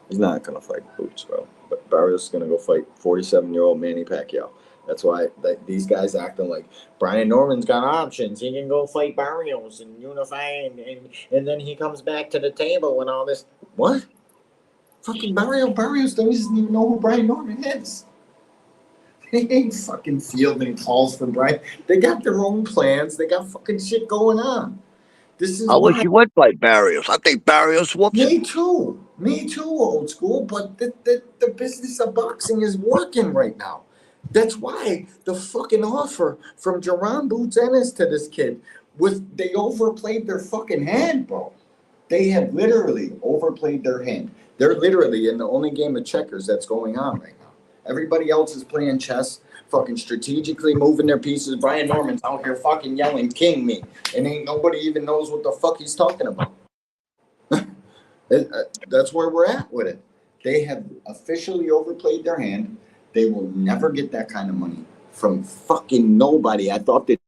He's not going to fight Boots, bro. But Barrios going to go fight 47-year-old Manny Pacquiao. That's why these guys acting like Brian Norman's got options. He can go fight Barrios and unify, and then he comes back to the table and all this. What? Fucking Barrios doesn't even know who Brian Norman is. They ain't fucking fielding calls for Brian. They got their own plans. They got fucking shit going on. This is I wish why. you would fight Barrios. I think Barrios whoops him. Me too, old school. But the business of boxing is working right now. That's why the fucking offer from Jerron Boots Ennis to this kid they overplayed their fucking hand, bro. They have literally overplayed their hand. They're literally in the only game of checkers that's going on right now. Everybody else is playing chess, fucking strategically moving their pieces. Brian Norman's out here fucking yelling, "King me," and ain't nobody even knows what the fuck he's talking about. That's where we're at with it. They have officially overplayed their hand. They will never get that kind of money from fucking nobody. I thought that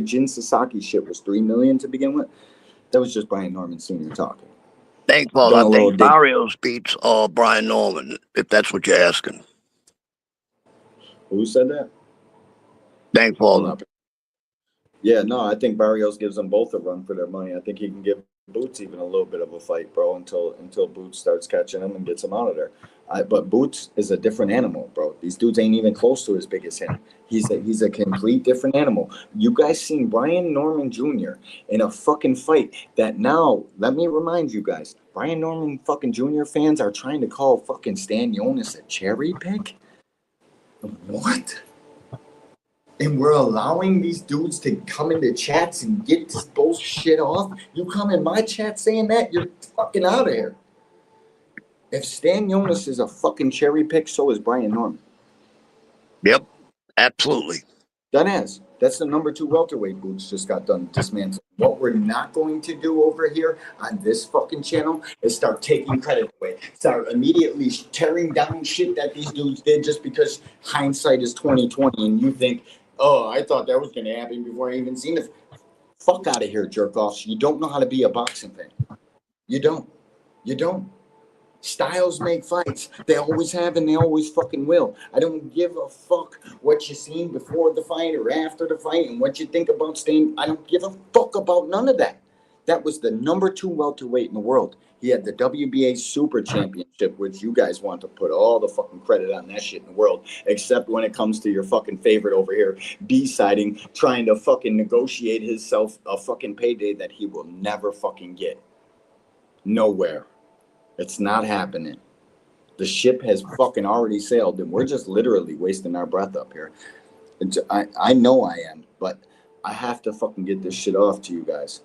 Jin Sasaki shit was $3 million to begin with. That was just Brian Norman Sr. talking. Thankful I think Barrios beats Brian Norman, if that's what you're asking. Who said that? Thankful. Yeah, no, I think Barrios gives them both a run for their money. I think he can give Boots even a little bit of a fight, bro, until Boots starts catching him and gets him out of there. But Boots is a different animal, bro. These dudes ain't even close to as big as him. He's a complete different animal. You guys seen Brian Norman Jr. in a fucking fight that now, let me remind you guys, Brian Norman fucking Jr. fans are trying to call fucking Stan Jonas a cherry pick? What? And we're allowing these dudes to come into chats and get this bullshit off? You come in my chat saying that, you're fucking out of here. If Stan Jonas is a fucking cherry pick, so is Brian Norman. Yep, absolutely. That is. That's the number 2 welterweight. Boots just got done dismantling. What we're not going to do over here on this fucking channel is start taking credit away. Start immediately tearing down shit that these dudes did just because hindsight is 20/20 and you think, oh, I thought that was going to happen before I even seen it. Fuck out of here, jerk-offs. You don't know how to be a boxing fan. You don't. You don't. Styles make fights. They always have and they always fucking will. I don't give a fuck what you seen before the fight or after the fight and what you think about Stan. I don't give a fuck about none of that. That was the number 2 welterweight in the world. He had the WBA Super Championship, which you guys want to put all the fucking credit on that shit in the world, except when it comes to your fucking favorite over here, B-siding, trying to fucking negotiate himself a fucking payday that he will never fucking get. Nowhere. It's not happening. The ship has fucking already sailed, and we're just literally wasting our breath up here. I know I am, but I have to fucking get this shit off to you guys.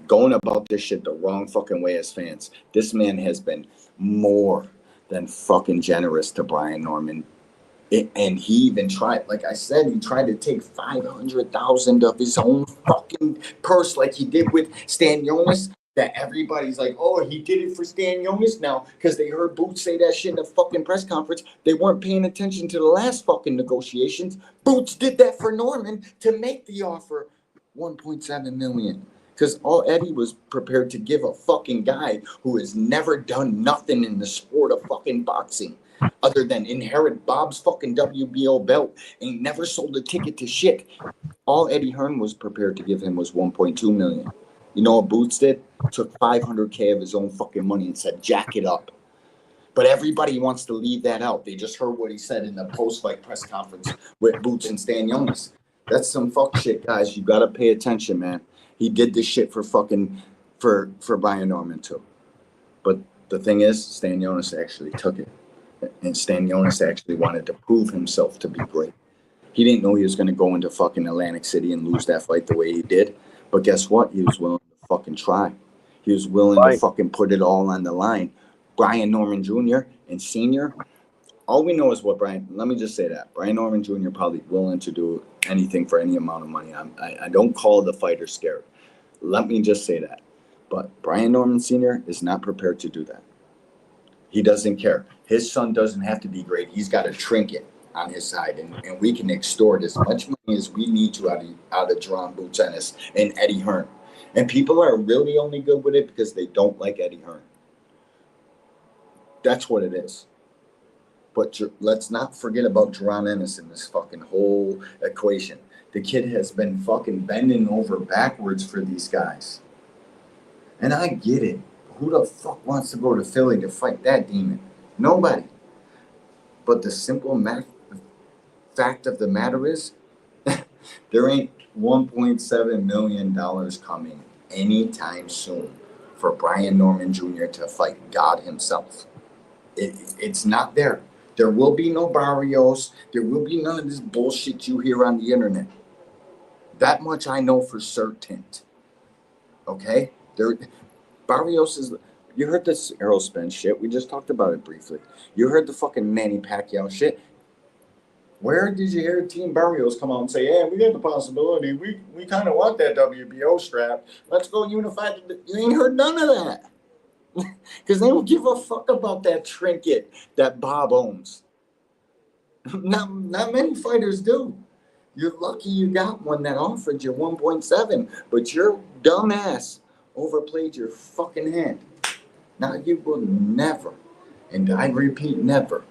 Going about this shit the wrong fucking way as fans. This man has been more than fucking generous to Brian Norman. And he even tried, like I said, he tried to take $500,000 of his own fucking purse like he did with Stan Jonas. That everybody's like, oh, he did it for Stan Jonas now because they heard Boots say that shit in the fucking press conference. They weren't paying attention to the last fucking negotiations. Boots did that for Norman to make the offer $1.7 million. Because all Eddie was prepared to give a fucking guy who has never done nothing in the sport of fucking boxing other than inherit Bob's fucking WBO belt, ain't never sold a ticket to shit. All Eddie Hearn was prepared to give him was $1.2 million. You know what Boots did? Took $500K of his own fucking money and said, jack it up. But everybody wants to leave that out. They just heard what he said in the post-fight press conference with Boots and Stan Jonas. That's some fuck shit, guys. You got to pay attention, man. He did this shit for fucking, for Brian Norman, too. But the thing is, Stan Jonas actually took it. And Stan Jonas actually wanted to prove himself to be great. He didn't know he was going to go into fucking Atlantic City and lose that fight the way he did. But guess what? He was willing to fucking try. He was willing to fucking put it all on the line. Brian Norman Jr. and Sr., all we know is what let me just say that. Brian Norman Jr. probably willing to do anything for any amount of money. I don't call the fighter scared. Let me just say that. But Brian Norman Sr. is not prepared to do that. He doesn't care. His son doesn't have to be great. He's got a trinket on his side, and we can extort as much money as we need to out of Jerron Boots Ennis and Eddie Hearn. And people are really only good with it because they don't like Eddie Hearn. That's what it is. But let's not forget about Jerron Ennis in this fucking whole equation. The kid has been fucking bending over backwards for these guys. And I get it. Who the fuck wants to go to Philly to fight that demon? Nobody. But the simple fact of the matter is, there ain't $1.7 million coming anytime soon for Brian Norman Jr. to fight God himself. It's not there. There will be no Barrios. There will be none of this bullshit you hear on the internet. That much I know for certain. Okay? Barrios is... You heard this Errol Spence shit. We just talked about it briefly. You heard the fucking Manny Pacquiao shit. Where did you hear Team Barrios come out and say, yeah, we got the possibility. We kind of want that WBO strap. Let's go unify. You ain't heard none of that. Because they don't give a fuck about that trinket that Bob owns. Not many fighters do. You're lucky you got one that offered you 1.7, but your dumbass overplayed your fucking hand. Now you will never, and I repeat, never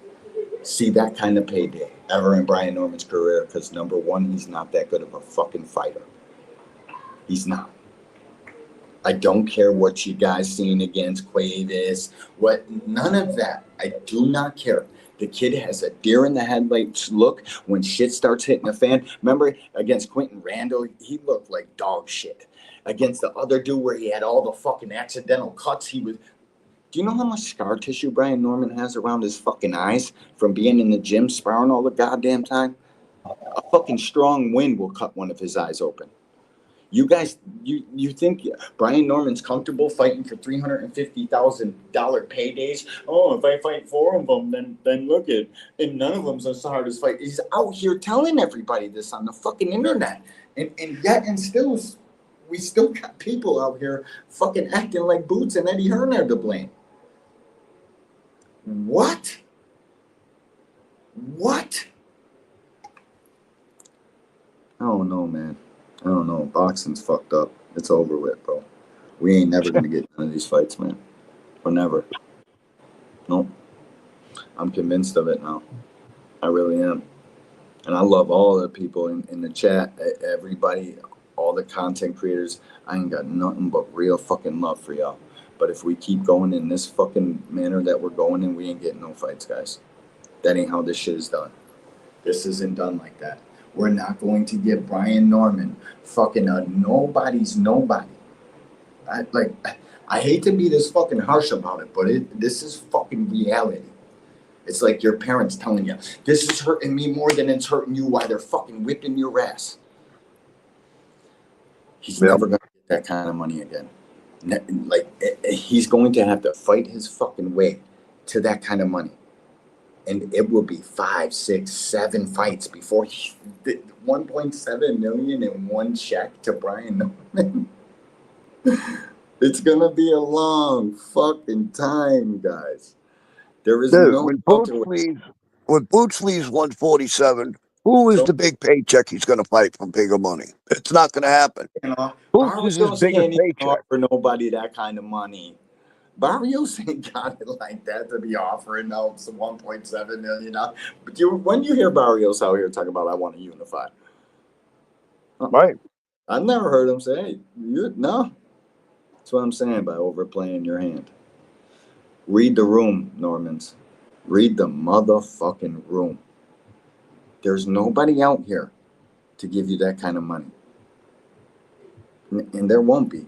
see that kind of payday ever in Brian Norman's career because, number one, he's not that good of a fucking fighter. He's not. I don't care what you guys seen against Cuevas, none of that. I do not care. The kid has a deer in the headlights look when shit starts hitting the fan. Remember against Quentin Randall, he looked like dog shit. Against the other dude where he had all the fucking accidental cuts, he was... Do you know how much scar tissue Brian Norman has around his fucking eyes from being in the gym sparring all the goddamn time? A fucking strong wind will cut one of his eyes open. You guys, you think Brian Norman's comfortable fighting for $350,000 paydays? Oh, if I fight 4 of them, then look at, and none of them's as hard as fight. He's out here telling everybody this on the fucking internet, and still, we still got people out here fucking acting like Boots and Eddie Hearn are to blame. What? I don't know, man. I don't know. Boxing's fucked up. It's over with, bro. We ain't never gonna get none of these fights, man. Or never. Nope. I'm convinced of it now. I really am. And I love all the people in the chat, everybody, all the content creators. I ain't got nothing but real fucking love for y'all. But if we keep going in this fucking manner that we're going in, we ain't getting no fights, guys. That ain't how this shit is done. This isn't done like that. We're not going to give Brian Norman fucking a nobody's nobody. I hate to be this fucking harsh about it, but this is fucking reality. It's like your parents telling you, this is hurting me more than it's hurting you while they're fucking whipping your ass. He's never going to get that kind of money again. He's going to have to fight his fucking way to that kind of money. And it will be 5, 6, 7 fights before 1.7 million in one check to Brian Norman. It's gonna be a long fucking time, guys. There is no when Boots leaves 147, who is the big paycheck he's going to fight for bigger money? It's not going to happen. Boots is his biggest paycheck. For nobody that kind of money. Barrios ain't got it like that to be offering out some 1.7 million. But when you hear Barrios out here talking about, I want to unify. Right. I've never heard him say, no. That's what I'm saying by overplaying your hand. Read the room, Normans. Read the motherfucking room. There's nobody out here to give you that kind of money. And there won't be.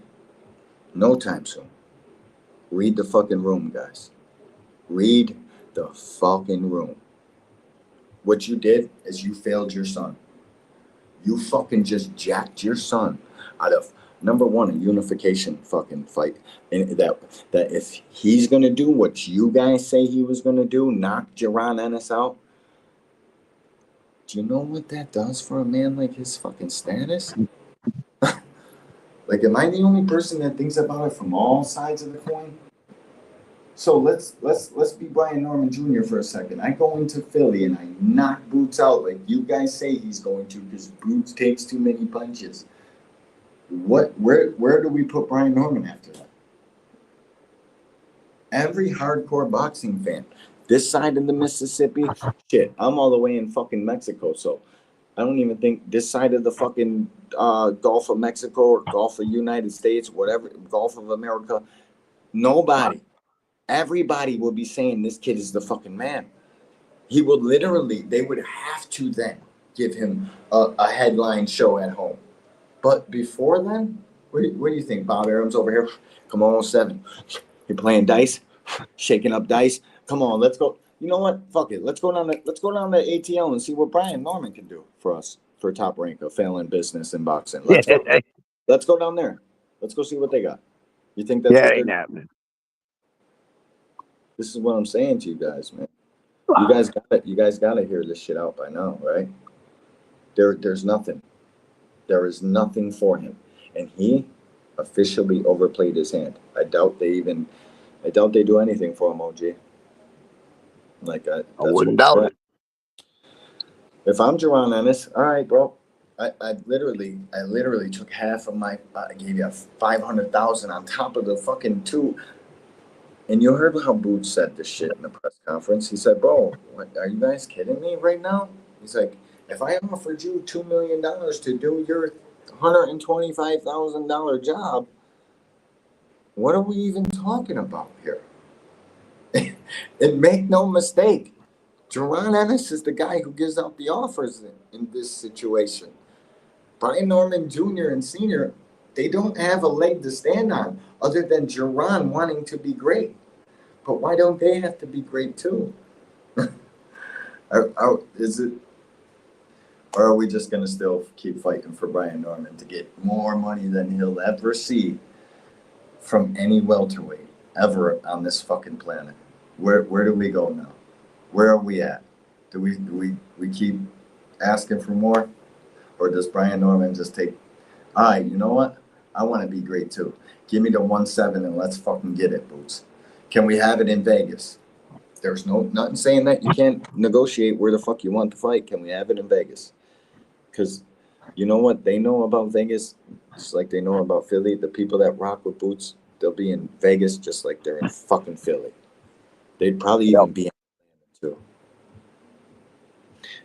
No time soon. Read the fucking room, guys. Read the fucking room. What you did is you failed your son. You fucking just jacked your son out of, number one, a unification fucking fight. And that if he's going to do what you guys say he was going to do, knock Jerron Ennis out, do you know what that does for a man like his fucking status? Like, am I the only person that thinks about it from all sides of the coin? So let's be Brian Norman Jr. for a second. I go into Philly and I knock Boots out like you guys say he's going to because Boots takes too many punches. Where do we put Brian Norman after that? Every hardcore boxing fan, this side of the Mississippi, shit, I'm all the way in fucking Mexico, so I don't even think this side of the fucking Gulf of Mexico or Gulf of United States, whatever, Gulf of America, nobody. Everybody will be saying this kid is the fucking man. He would literally, they would have to then give him a headline show at home. But before then, what do you think? Bob Arum's over here. Come on, 7. You're playing dice, shaking up dice. Come on, let's go. You know what? Fuck it. Let's go down to ATL and see what Brian Norman can do for us for top rank of failing business in boxing. Let's go. Let's go down there. Let's go see what they got. You think that's what ain't they're happening. This is what I'm saying to you guys, man. You guys gotta hear this shit out by now, right? There's nothing. There is nothing for him. And he officially overplayed his hand. I doubt they do anything for him, OG. Like I wouldn't doubt it. If I'm Jerron Ennis, all right, bro. I literally took half of my. I gave you $500,000 on top of the fucking 2. And you heard how Boots said this shit in the press conference. He said, "Bro, what, are you guys kidding me right now?" He's like, "If I offered you $2 million to do your $125,000 job, what are we even talking about here?" And make no mistake, Jerron Ennis is the guy who gives out the offers in this situation. Brian Norman Jr. and Sr., they don't have a leg to stand on other than Jerron wanting to be great. But why don't they have to be great too? Is it, or are we just going to still keep fighting for Brian Norman to get more money than he'll ever see from any welterweight ever on this fucking planet? Where do we go now? Where are we at? Do we keep asking for more? Or does Brian Norman just take, all right, you know what? I want to be great too. Give me the 1-7 and let's fucking get it, Boots. Can we have it in Vegas? There's nothing saying that you can't negotiate where the fuck you want to fight. Can we have it in Vegas? Because you know what they know about Vegas, just like they know about Philly. The people that rock with Boots, they'll be in Vegas just like they're in fucking Philly. They'd probably even be in Atlanta too.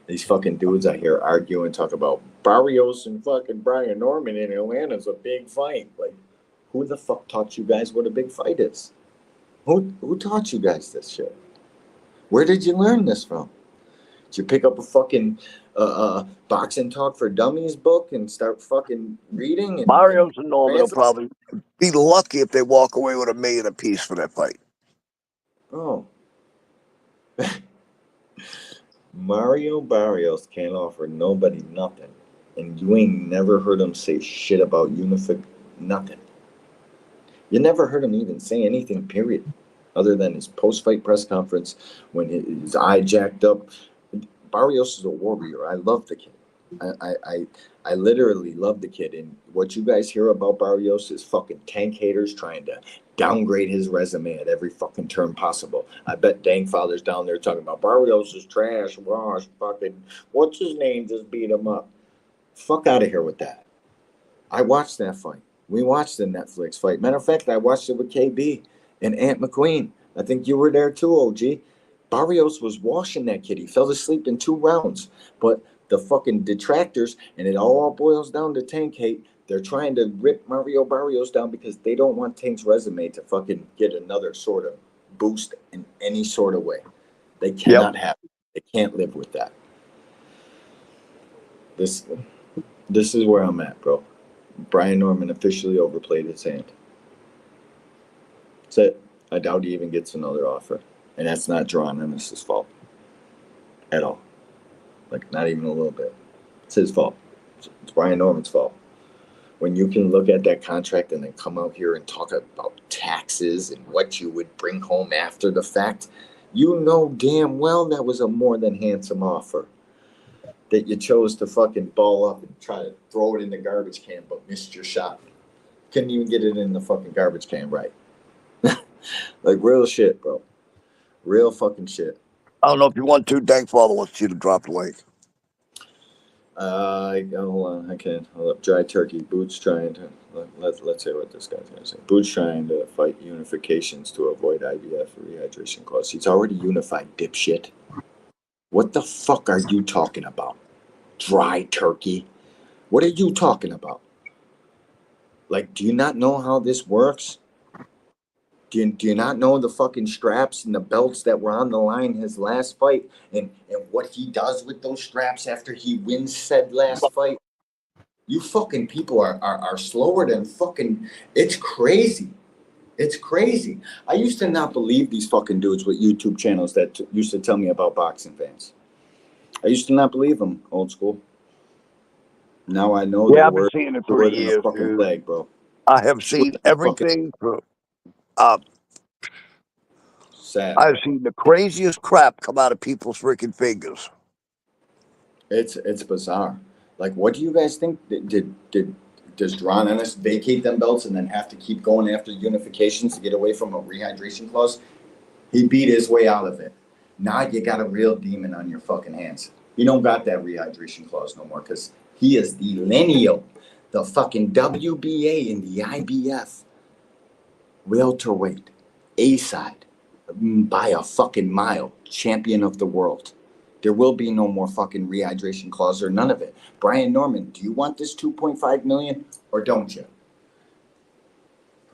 These fucking dudes out here argue and talk about Barrios and fucking Brian Norman in Atlanta's a big fight. Like, who the fuck taught you guys what a big fight is? Who taught you guys this shit? Where did you learn this from? Did you pick up a fucking Boxing Talk for Dummies book and start fucking reading? Barrios and Norman will probably be lucky if they walk away with $1 million apiece for that fight. Oh. Mario Barrios can't offer nobody nothing. And you ain't never heard him say shit about nothing. You never heard him even say anything, period, other than his post-fight press conference when his eye jacked up. Barrios is a warrior. I love the kid. I literally love the kid. And what you guys hear about Barrios is fucking tank haters trying to downgrade his resume at every fucking turn possible. I bet Dangfather's down there talking about Barrios is trash, wash, fucking, what's his name, just beat him up. Fuck out of here with that. I watched that fight. We watched the Netflix fight. Matter of fact, I watched it with KB and Aunt McQueen. I think you were there too, OG. Barrios was washing that kid. He fell asleep in 2 rounds. But the fucking detractors, and it all boils down to Tank hate, they're trying to rip Mario Barrios down because they don't want Tank's resume to fucking get another sort of boost in any sort of way. They cannot have it. They can't live with that. This is where I'm at, bro. Brian Norman officially overplayed his hand. That's it. I doubt he even gets another offer. And that's not Jerron Ennis' fault. At all. Like, not even a little bit. It's his fault. It's Brian Norman's fault. When you can look at that contract and then come out here and talk about taxes and what you would bring home after the fact, you know damn well that was a more than handsome offer. That you chose to fucking ball up and try to throw it in the garbage can, but missed your shot. Couldn't even get it in the fucking garbage can right. Like real shit, bro. Real fucking shit. I don't know if you want to. Dankfather wants you to drop the link. Hold on, I can't. Hold up. Dry turkey. Boots trying to. Let's hear what this guy's gonna say. Boots trying to fight unifications to avoid IVF rehydration clause. He's already unified, dipshit. What the fuck are you talking about? Dry turkey? What are you talking about? Like, do you not know how this works? Do you not know the fucking straps and the belts that were on the line his last fight and what he does with those straps after he wins said last fight? You fucking people are slower than fucking, it's crazy. It's crazy. I used to not believe these fucking dudes with YouTube channels that used to tell me about boxing fans. I used to not believe them, old school. Now I know Yeah, the I've been word, seeing it the for word in the years, fucking dude. plague, bro. I have seen everything. Sad. I've seen the craziest crap come out of people's freaking fingers. It's bizarre. Like, what do you guys think? Does Drawn Ennis vacate them belts and then have to keep going after unifications to get away from a rehydration clause? He beat his way out of it. Now you got a real demon on your fucking hands. You don't got that rehydration clause no more because he is the lineal, the fucking WBA and the IBF welterweight, A-side, by a fucking mile, champion of the world. There will be no more fucking rehydration clause or none of it. Brian Norman, do you want this $2.5 million or don't you?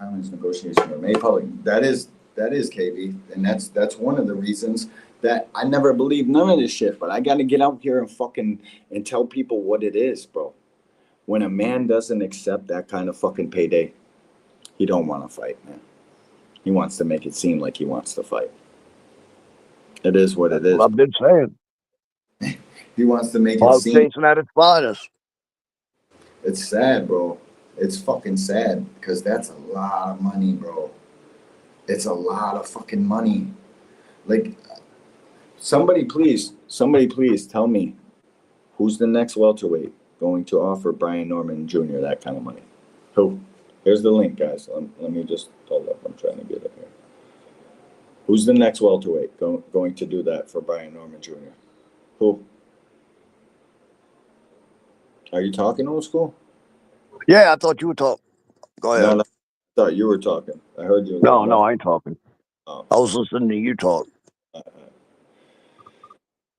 Islands negotiation were made public. That is KB, and that's one of the reasons that I never believed none of this shit. But I got to get out here and fucking and tell people what it is, bro. When a man doesn't accept that kind of fucking payday, he don't want to fight, man. He wants to make it seem like he wants to fight. It is what it is. I've been saying. He wants to make it Bob seem. chasing at its finest. It's sad, bro. It's fucking sad because that's a lot of money, bro. It's a lot of fucking money. Like, somebody please tell me who's the next welterweight going to offer Brian Norman Jr. that kind of money? Who? Here's the link, guys. Let me just hold up. I'm trying to get it here. Who's the next welterweight going to do that for Brian Norman Jr.? Who? Are you talking, old school? Yeah, I thought you were talking. Go ahead. No, I thought you were talking. I heard you. No, I ain't talking. Oh. I was listening to you talk.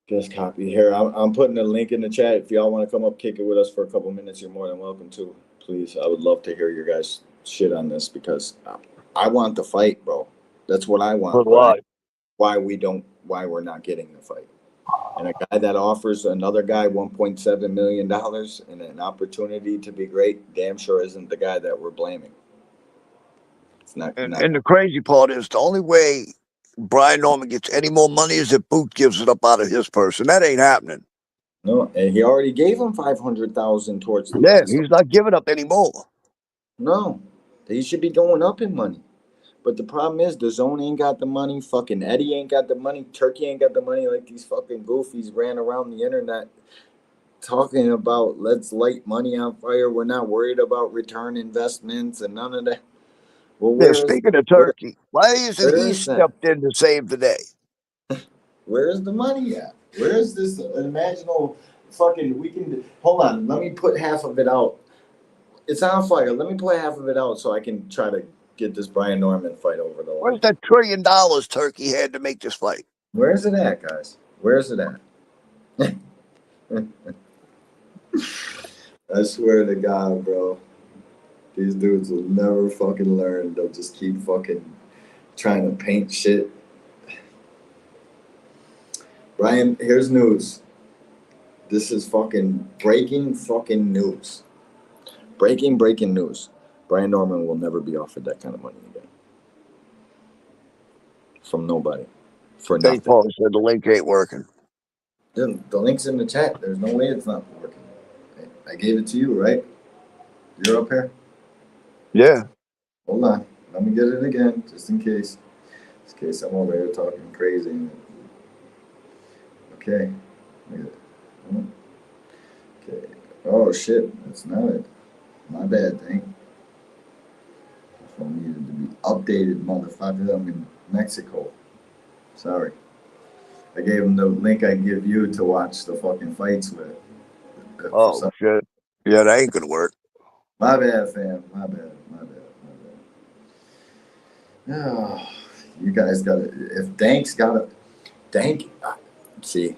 Just copy here. I'm putting a link in the chat. If y'all want to come up, kick it with us for a couple minutes, you're more than welcome to. Please, I would love to hear your guys' shit on this because I want the fight, bro. That's what I want. Why we're not getting the fight. And a guy that offers another guy $1.7 million and an opportunity to be great, damn sure isn't the guy that we're blaming. It's not. And the crazy part is the only way Brian Norman gets any more money is if Boot gives it up out of his purse, and that ain't happening. No, and he already gave him $500,000 towards the Yeah, he's not giving up anymore. No, he should be going up in money. But the problem is the Zone ain't got the money. Fucking Eddie ain't got the money. Turkey ain't got the money. Like these fucking goofies ran around the internet talking about let's light money on fire. We're not worried about return investments and none of that. Well, Yeah, speaking of Turkey, why isn't he stepped in to save the day? Where's the money at? Where's this imaginal fucking weekend? Hold on, let me put half of it out. It's on fire. Let me put half of it out so I can try to get this Brian Norman fight over the line. Where's that $1 trillion Turkey had to make this fight? Where's it at, guys? Where's it at? I swear to God, bro. These dudes will never fucking learn. They'll just keep fucking trying to paint shit. Brian, here's news. This is fucking breaking fucking news. Breaking news. Brian Norman will never be offered that kind of money again. From nobody. For nothing. Paul said the link ain't working. The link's in the chat. There's no way it's not working. I gave it to you, right? You're up here? Yeah. Hold on. Let me get it again, just in case. In case I'm over here talking crazy. Okay. Okay. Oh, shit. That's not it. My bad, thing. updated motherfucker. I'm in Mexico. Sorry. I gave him the link I give you to watch the fucking fights with. Oh shit. Yeah, that ain't gonna work. My bad, fam. My bad. Oh, you guys gotta. If Dank's gotta. Dank. See,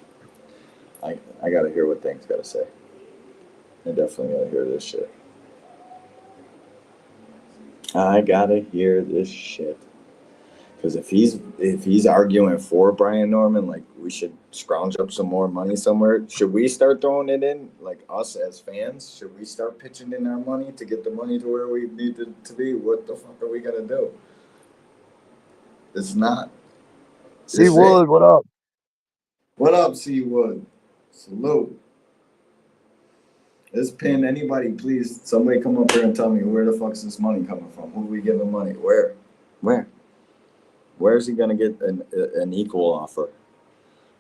I gotta hear what Dank's gotta say. I definitely gotta hear this shit. I gotta hear this shit. Because if he's arguing for Brian Norman, like we should scrounge up some more money somewhere. Should we start throwing it in, like us as fans? Should we start pitching in our money to get the money to where we need it to be? What the fuck are we gonna do? It's not. C Wood, what up? What up, C Wood? Salute. This pin, anybody, please, somebody come up here and tell me where the fuck's this money coming from? Who we giving money? Where? Where's he gonna get an equal offer?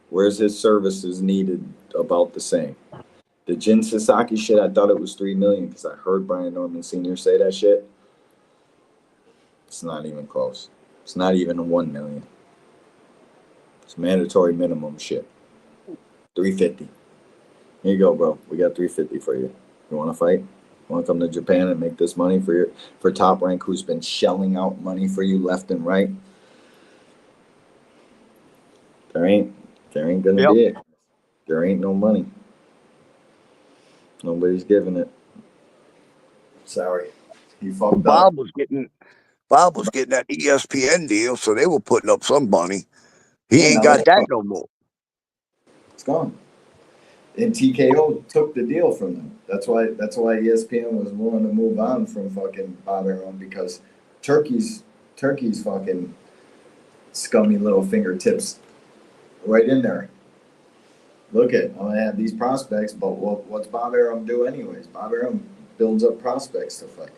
Where's his services needed about the same? The Jin Sasaki shit, I thought it was $3 million because I heard Brian Norman Sr. say that shit. It's not even close. It's not even $1 million. It's mandatory minimum shit. $350. Here you go, bro. We got $350 for you. You want to fight? You want to come to Japan and make this money for Top Rank, who's been shelling out money for you left and right? There ain't gonna be it. There ain't no money. Nobody's giving it. Sorry, he fucked Bob up. was getting that ESPN deal, so they were putting up some money. He ain't got that no more. It's gone. And TKO took the deal from them. That's why ESPN was willing to move on from fucking Bob Arum, because Turkey's fucking scummy little fingertips right in there. Look at, I have these prospects, but what's Bob Arum do anyways? Bob Arum builds up prospects to fight.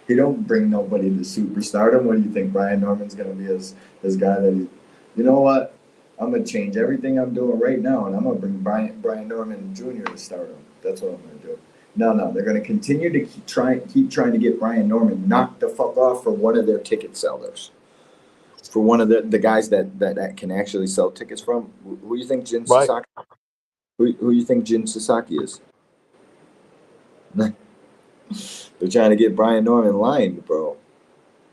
He don't bring nobody to superstardom. What do you think? Brian Norman's gonna be his guy that he? You know what? I'm gonna change everything I'm doing right now, and I'm gonna bring Brian Norman Jr. to stardom. That's what I'm gonna do. No, they're gonna continue to keep trying to get Brian Norman knocked the fuck off for one of their ticket sellers. For one of the guys that can actually sell tickets from. Who do you think Jin Sasaki? Who you think Jin Sasaki is? They're trying to get Brian Norman lined, bro.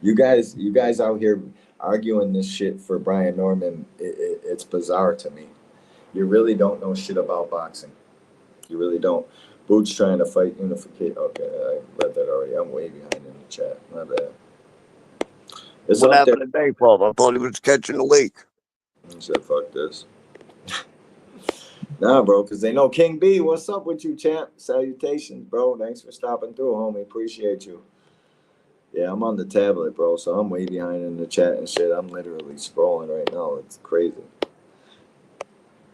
You guys out here arguing this shit for Brian Norman. It's bizarre to me. You really don't know shit about boxing. You really don't. Boots trying to fight unification. Okay, I read that already. I'm way behind in the chat. My bad. It's What up happened today, Paul? I thought he was catching the leak. He said, fuck this. Nah, bro, because they know King B. What's up with you, champ? Salutations, bro. Thanks for stopping through, homie. Appreciate you. Yeah, I'm on the tablet, bro, so I'm way behind in the chat and shit. I'm literally scrolling right now. It's crazy.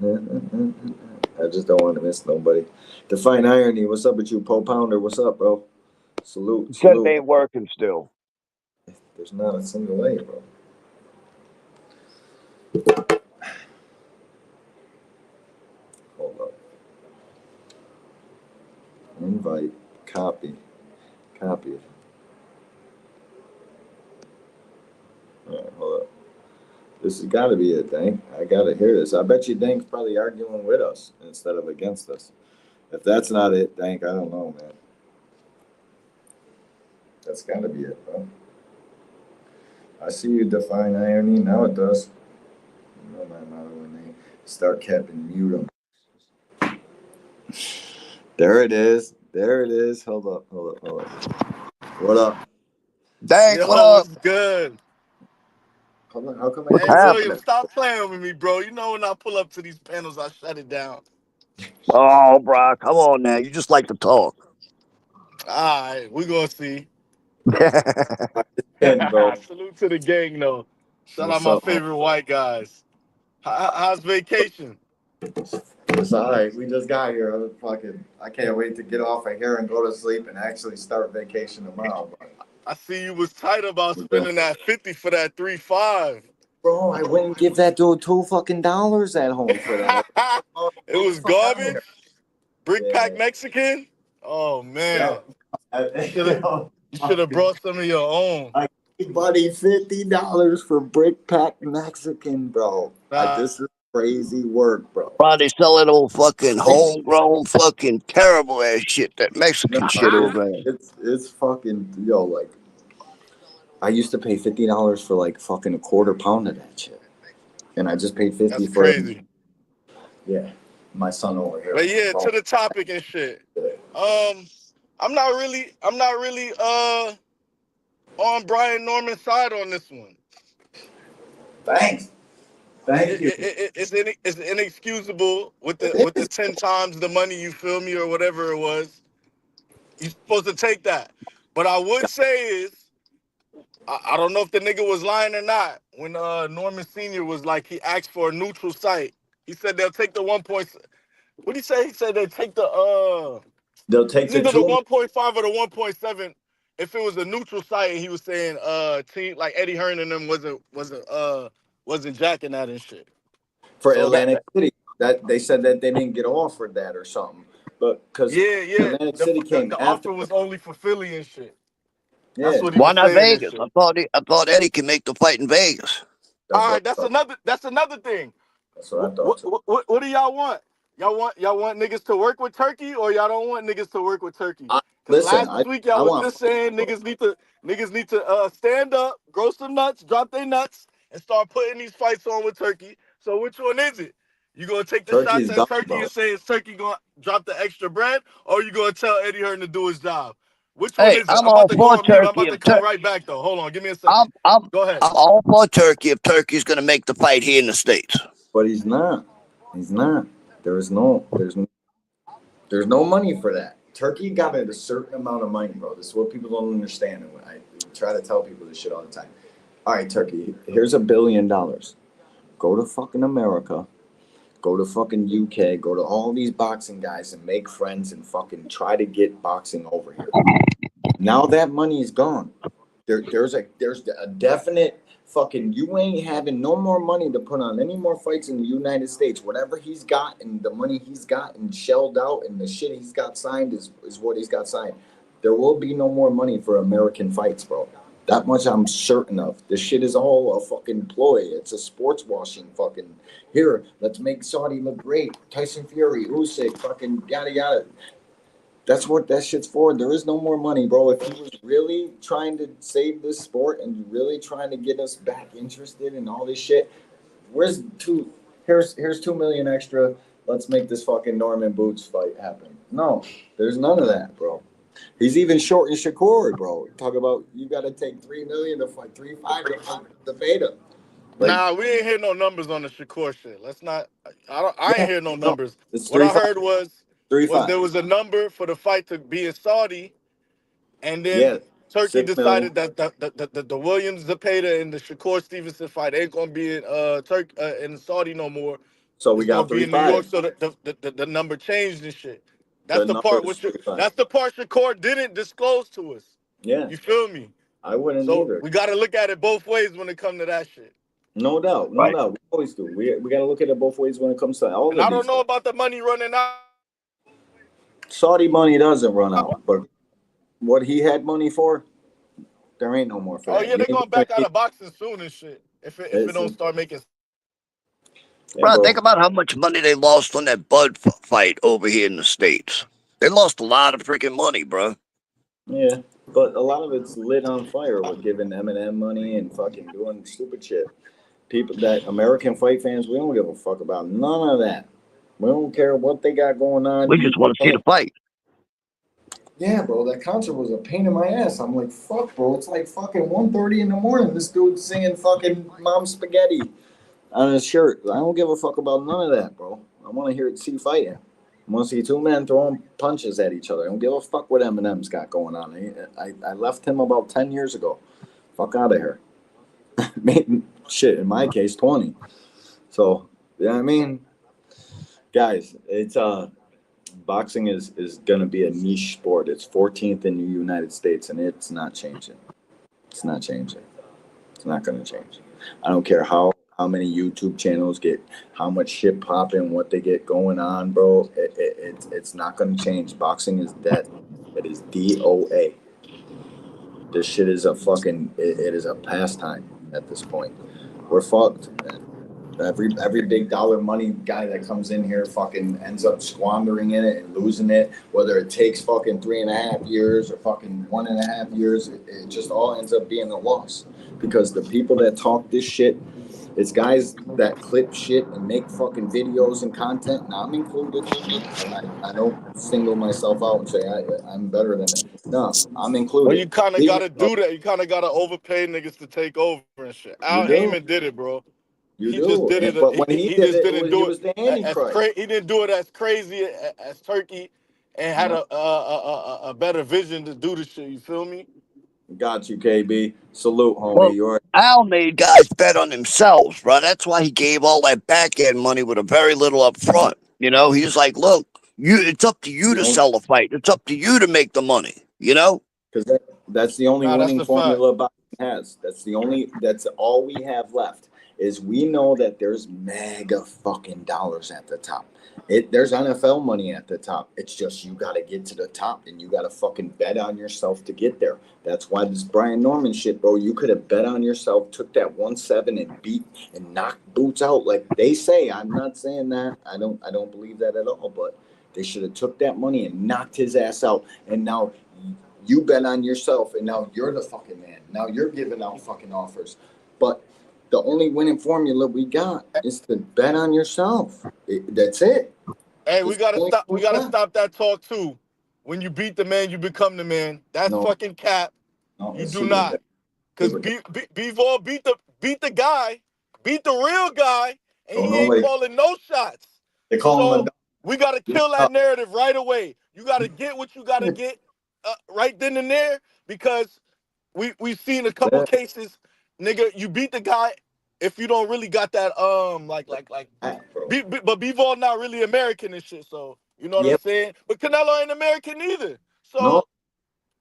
I just don't want to miss nobody. Define Irony. What's up with you, Poe Pounder? What's up, bro? Salute. Said they ain't working still. There's not a single way, bro. Hold up. Invite. Copy. Copy. All right, hold up. This has got to be it, Dank. I got to hear this. I bet you Dank's probably arguing with us instead of against us. If that's not it, Dank, I don't know, man. That's got to be it, bro. I see you define irony. Now it does. You know my motto when they start capping, mute them. There it is. There it is. Hold up. What up? Dank, Yo, what up? what's good? Hold on. How come What's Hey, happening? William, stop playing with me, bro. You know when I pull up to these panels, I shut it down. Oh, bro, come on now. You just like to talk. All right, we gonna see. Ken, bro? Salute to the gang, though. Shout out What's my up, man? favorite white guys. How's vacation? It's all right. We just got here. I can't wait to get off of here and go to sleep and actually start vacation tomorrow. I see you was tight about spending that 50 for that 3.5. Bro, I wouldn't give that dude $2 at home for that. It was garbage. Brick pack Mexican. Oh man, Yeah. you should have brought some of your own. I buddy, $50 for brick pack Mexican, bro. This is crazy work, bro. Probably selling old fucking homegrown fucking terrible ass shit. That Mexican shit over there. It's fucking like I used to pay $50 for like fucking a quarter pound of that shit, and I just paid 50 That's for crazy. it. Yeah, my son over here. But yeah, to the topic and shit. I'm not really on Brian Norman's side on this one. Thanks. Thank you. It's inexcusable with the 10 times the money, you feel me, or whatever it was. You're supposed to take that. But I would say is, I don't know if the nigga was lying or not. When Norman Sr. was like, he asked for a neutral site. He said they'll take the 1. What did he say? He said they'll take They'll take the 1.5 or the 1.7 if it was a neutral site. And he was saying team like Eddie Hearn and them wasn't jacking that and shit. For so Atlantic City. That they said that they didn't get offered that or something. But because Atlantic City came the after. offer was only for Philly and shit. Yeah. That's what he Why was not saying. Vegas? I thought Eddie can make the fight in Vegas. All right, that's another thing. That's what I thought. What do y'all want? Y'all want niggas to work with Turkey, or y'all don't want niggas to work with Turkey? Last week y'all was just saying niggas need to stand up, grow some nuts, drop their nuts, and start putting these fights on with Turkey. So which one is it? You gonna take the shots at Turkey and say it's Turkey gonna drop the extra bread, or you gonna tell Eddie Hearn to do his job? Which one is it? I'm about to go on mute. I'm about to come right back though. Hold on, give me a second. Go ahead. I'm all for Turkey if Turkey's gonna make the fight here in the States. But he's not. He's not. There's no money for that. Turkey got a certain amount of money, bro. This is what people don't understand. And I try to tell people this shit all the time. All right, Turkey, here's $1 billion. Go to fucking America. Go to fucking UK. Go to all these boxing guys and make friends and fucking try to get boxing over here. Now that money is gone. There's a definite fucking, you ain't having no more money to put on any more fights in the United States. Whatever he's got and the money he's got and shelled out and the shit he's got signed is what he's got signed. There will be no more money for American fights, bro. That much I'm certain of. This shit is all a fucking ploy. It's a sports washing fucking, here, let's make Saudi look great. Tyson Fury, Usyk, fucking yada yada. That's what that shit's for. There is no more money, bro. If he was really trying to save this sport and really trying to get us back interested in all this shit, here's $2 million extra. Let's make this fucking Norman Boots fight happen. No, there's none of that, bro. He's even shorting Shakur, bro. Talk about you got to take $3 million to fight 3-5 to fight the beta. Like, nah, we ain't hear no numbers on the Shakur shit. Let's not. I ain't hear no numbers. What I heard was there was a number for the fight to be in Saudi, and then Turkey decided that the Williams Zepeda and the Shakur Stevenson fight ain't gonna be in Saudi no more. So we got 3-5. In New York, so the number changed and shit. That's the part that's the part Shakur didn't disclose to us. Yeah. You feel me? I wouldn't either. We gotta look at it both ways when it comes to that shit. No doubt. No doubt. We always do. We gotta look at it both ways when it comes to all of these. I don't know about the money running out. Saudi money doesn't run out, but what he had money for, there ain't no more for that. Oh yeah, they're going back out of boxing soon and shit. If it don't start making. Bro, think about how much money they lost on that Bud fight over here in the States. They lost a lot of freaking money, bro. Yeah, but a lot of it's lit on fire with giving Eminem money and fucking doing stupid shit. People that American fight fans, we don't give a fuck about none of that. We don't care what they got going on. We just want to see the fight. Yeah, bro, that concert was a pain in my ass. I'm like, fuck, bro. It's like fucking 1:30 in the morning. This dude's singing fucking Mom Spaghetti on his shirt. I don't give a fuck about none of that, bro. I want to see fighting. I want to see two men throwing punches at each other. I don't give a fuck what Eminem's got going on. I left him about 10 years ago. Fuck out of here. Shit, in my case, 20. So, you know what I mean? Guys, it's boxing is gonna be a niche sport. It's 14th in the United States, and it's not changing. It's not changing. It's not gonna change. I don't care how many YouTube channels get how much shit popping, what they get going on, bro. It's not gonna change. Boxing is dead. It is DOA. This shit is a fucking. It is a pastime at this point. We're fucked, man. Every big dollar money guy that comes in here fucking ends up squandering in it and losing it. Whether it takes fucking 3.5 years or fucking 1.5 years, it just all ends up being a loss. Because the people that talk this shit, it's guys that clip shit and make fucking videos and content, and I'm included. And I don't single myself out and say I'm better than it. No, I'm included. Well, you kind of gotta do that. You kind of gotta overpay niggas to take over and shit. Al Heyman did it, bro. He just did it. But when he did it, it was the Antichrist. He didn't do it as crazy as Turkey, and had a better vision to do the shit. You feel me? Got you, KB. Salute, homie. Well, Al made guys bet on themselves, bro. That's why he gave all that back end money with a very little up front. You know, he's like, look, it's up to you to sell the fight. It's up to you to make the money. You know, because that's the only winning formula boxing has. That's all we have left. Is we know that there's mega fucking dollars at the top. There's NFL money at the top. It's just you got to get to the top, and you got to fucking bet on yourself to get there. That's why this Brian Norman shit, bro. You could have bet on yourself, took that 1-7 and beat and knocked Boots out like they say. I'm not saying that. I don't believe that at all. But they should have took that money and knocked his ass out. And now you bet on yourself, and now you're the fucking man. Now you're giving out fucking offers, but the only winning formula we got is to bet on yourself. That's it. Hey, we gotta stop. We gotta stop that talk too. When you beat the man, you become the man. That's fucking cap. No, you do not. Because B-Ball beat the guy, beat the real guy, and he ain't calling no shots. They call him. We gotta kill that narrative right away. You gotta get what you gotta get right then and there, because we've seen a couple cases. Nigga, you beat the guy if you don't really got that but B-Ball not really American and shit, so you know what I'm saying? But Canelo ain't American either. So no.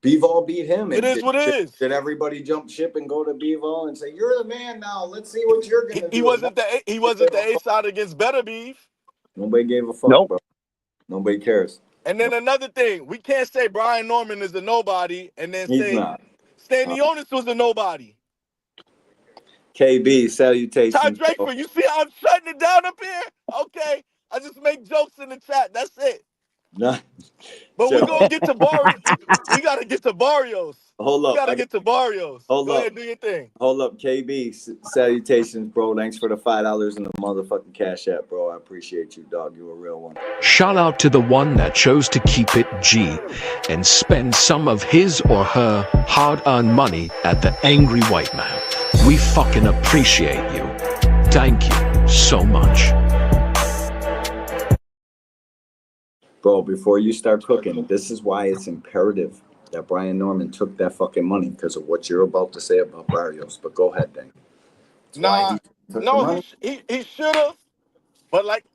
B-Ball beat him. It is what it is. Did everybody jump ship and go to B-Ball and say, "You're the man now. Let's see what you're gonna do"? He wasn't the A side against Better Beef. Nobody gave a fuck, bro. Nobody cares. And then another thing, we can't say Brian Norman is a nobody and then say Stanionis was a nobody. KB, salutations. Ty Draper, you see how I'm shutting it down up here? Okay. I just make jokes in the chat. That's it. Nah. But we're going to get to Barrios. We got to get to Barrios. Hold up. We got to get to Barrios. Go ahead, do your thing. Hold up, KB. Salutations, bro. Thanks for the $5 in the motherfucking Cash App, bro. I appreciate you, dog. You a real one. Shout out to the one that chose to keep it G and spend some of his or her hard-earned money at the Angry White Man. We fucking appreciate you. Thank you so much. Bro, before you start cooking, this is why it's imperative that Brian Norman took that fucking money, because of what you're about to say about Barrios. But go ahead, Dan. He should have. But like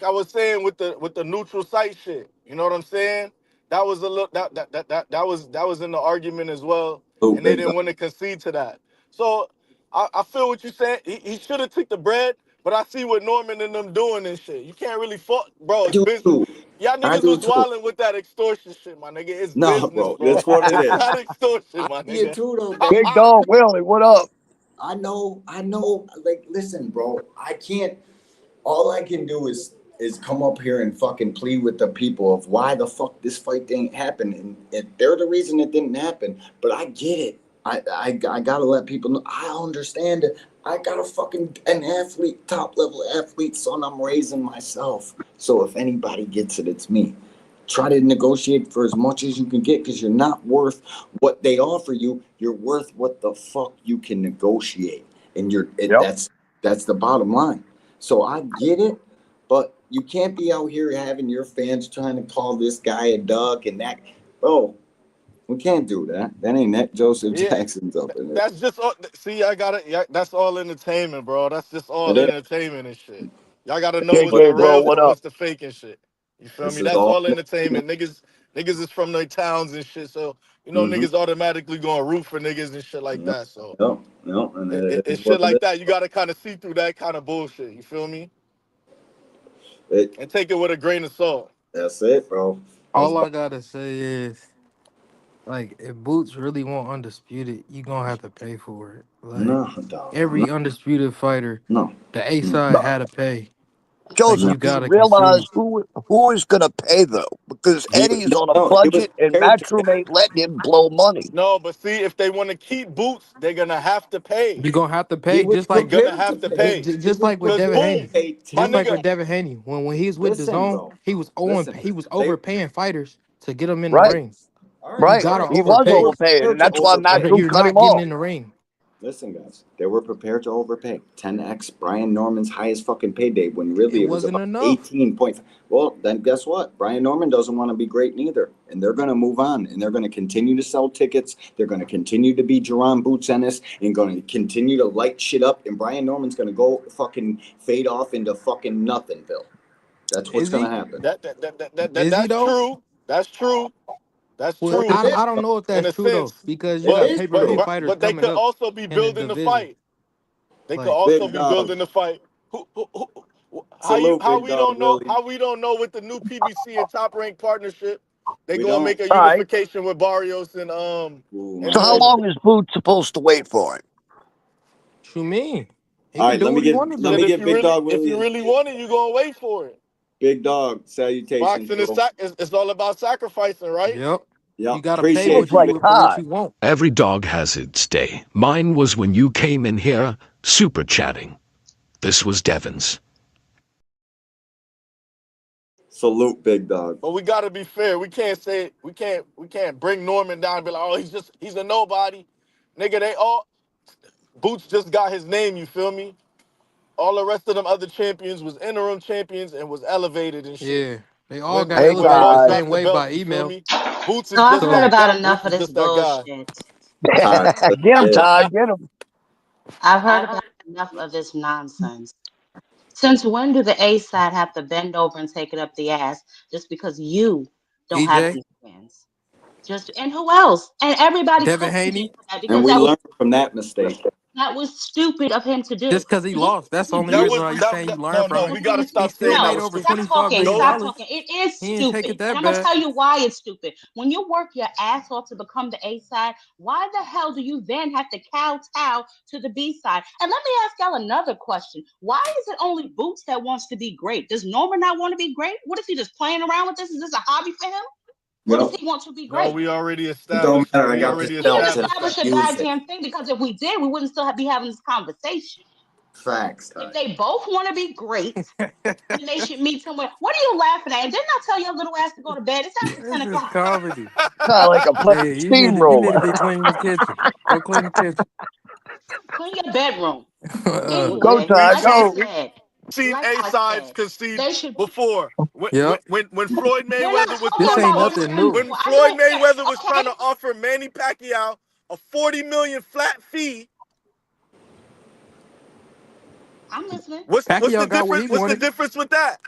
I was saying with the neutral site shit, you know what I'm saying? That was a little that was in the argument as well, and they didn't want to concede to that. So I feel what you're saying. He should have took the bread, but I see what Norman and them doing and shit. You can't really fuck, bro. It's business. Y'all niggas was wilding with that extortion shit, my nigga. It's business, bro. That's what it is. It's not extortion, my nigga. Too, though, Big Dog Willie, what up? I know. Like, listen, bro. I can't. All I can do is come up here and fucking plead with the people of why the fuck this fight didn't happen, and they're the reason it didn't happen. But I get it. I gotta let people know. I understand it. I got an athlete, top level athlete, son. I'm raising myself. So if anybody gets it, it's me. Try to negotiate for as much as you can get, because you're not worth what they offer you. You're worth what the fuck you can negotiate, and that's the bottom line. So I get it, but you can't be out here having your fans trying to call this guy a duck and that. Bro, we can't do that. That ain't that Joseph Jackson's up in there. That's just I got it. Yeah, that's all entertainment, bro. That's just all entertainment and shit. Y'all got to know what's the real and what's the fake and shit. You feel me? That's all entertainment. Niggas is from their towns and shit, so you know niggas automatically going root for niggas and shit like that. So it's shit like that. You got to kind of see through that kind of bullshit. You feel me? And take it with a grain of salt. That's it, bro. All I gotta say is, Like, if Boots really want undisputed, you gonna have to pay for it. Like, No, dog. every undisputed fighter, No. the A side had to pay. Like, Joseph, you No. do you gotta realize concede. who is going to pay though? Because He Eddie's on a no, he was budget, and prepared to Matchroom pay. ain't letting him blow money. No, but see, if they want to keep Boots, they're gonna have to pay. You gonna have to He pay, was just like Gonna prepared to have to pay. pay. He just was like with Cause Devin prepared to boom, Haney. pay my Just like 10. with nigga. Devin Haney. When he was with the Listen, zone, bro. he Listen. was They overpaying fighters to get them in the Right, ring. all right, You right. all gotta right. He was They overpay, were overpaying, prepared and to that's why or overpay. Matchroom you're cut not him getting off. in the ring. Listen, guys. They were prepared to overpay. 10x Brian Norman's highest fucking payday when It really it was wasn't about enough. 18 point. Well, then guess what? Brian Norman doesn't want to be great neither. And they're going to move on. And they're going to continue to sell tickets. They're going to continue to be Jerron Boots Ennis and going to continue to light shit up. And Brian Norman's going to go fucking fade off into fucking nothing, Bill. That's what's Is going to he? happen. Is he That's though? true. That's true. That's Well, Well, true. it is, I don't bro. know if In that's a true though, sense. because you It But got is pay-per-view but true. but fighters but they coming could up also be in the building the division. fight. They could Like, also Big be dog. building the fight. Salute, How big we dog, don't know Willie. how we don't know with the new PBC and Top Rank partnership, they We gonna don't. make a All right. unification with Barrios Ooh, and So my how bad. Norman. long is Boots supposed to wait for it? what you mean? He All could right, do what he want to let Said me do. get Big Dog if Willie you his really want it, you gonna wait for it. big dog salutations, Boxing is bro. it's all about sacrificing, right? Yep. You Yep, gotta pay It's appreciate you, like big. for what Todd. you want. Every dog has its day. Mine was when you came in here super chatting. This was Devin's. Salute, big dog. But we gotta be fair. We can't bring Norman down and be like, oh, he's a nobody. Nigga, they all Boots just got his name, you feel me? All the rest of them other champions was interim champions and was elevated and shit. Yeah. They all When got Hey when they elevated all the guys, same dropped the way by belts, you feel email. me? Boots So is I've just heard So that about Boots enough of is this just that guy. bullshit. Todd, get him, Todd. Get him. I've heard about enough of this nonsense. Since when do the A side have to bend over and take it up the ass just because you don't have EJ, any fans? Just and who else? And everybody Devin cut Haney, EJ for that and because we learned from that mistake. that was stupid of him to do. just because he lost. That's the only That reason was why you that, saying you that learn no from no. it. We gotta He stop still saying that made was over stupid. Stop $25 talking. million. Those Stop dollars. talking. It is He didn't take stupid. it And that I'm going to bad. tell you why it's stupid. When you work your ass off to become the A side, why the hell do you then have to kowtow to the B side? And let me ask y'all another question. Why is it only Boots that wants to be great? Does Norman not want to be great? What is he just playing around with this? Is this a hobby for him? Or does Yep. he want to be no, great? we already It don't established. matter. I We got this already We didn't belt and established I that. establish a use it. goddamn thing because if we did, we wouldn't still be having this conversation. Facts, If Todd. they both want to be great, then they should meet somewhere. What are you laughing at? And didn't I tell your little ass to go to bed? It's after 10 This is o'clock. comedy. Kind of like a fucking Hey, you need to steamroller. be cleaning the kitchen. Go clean the kitchen. Clean your bedroom. Go, Anyway, We've Todd. seen Go. A sides concede they should. before. Yep. When Floyd We're not Mayweather was talking This trying to ain't about offer nothing new. when when I Floyd don't care. Mayweather was trying Okay, to offer Manny Pacquiao a 40 million flat fee. I'm listening. What's the Pacquiao got what difference? he What's the wanted. difference with that?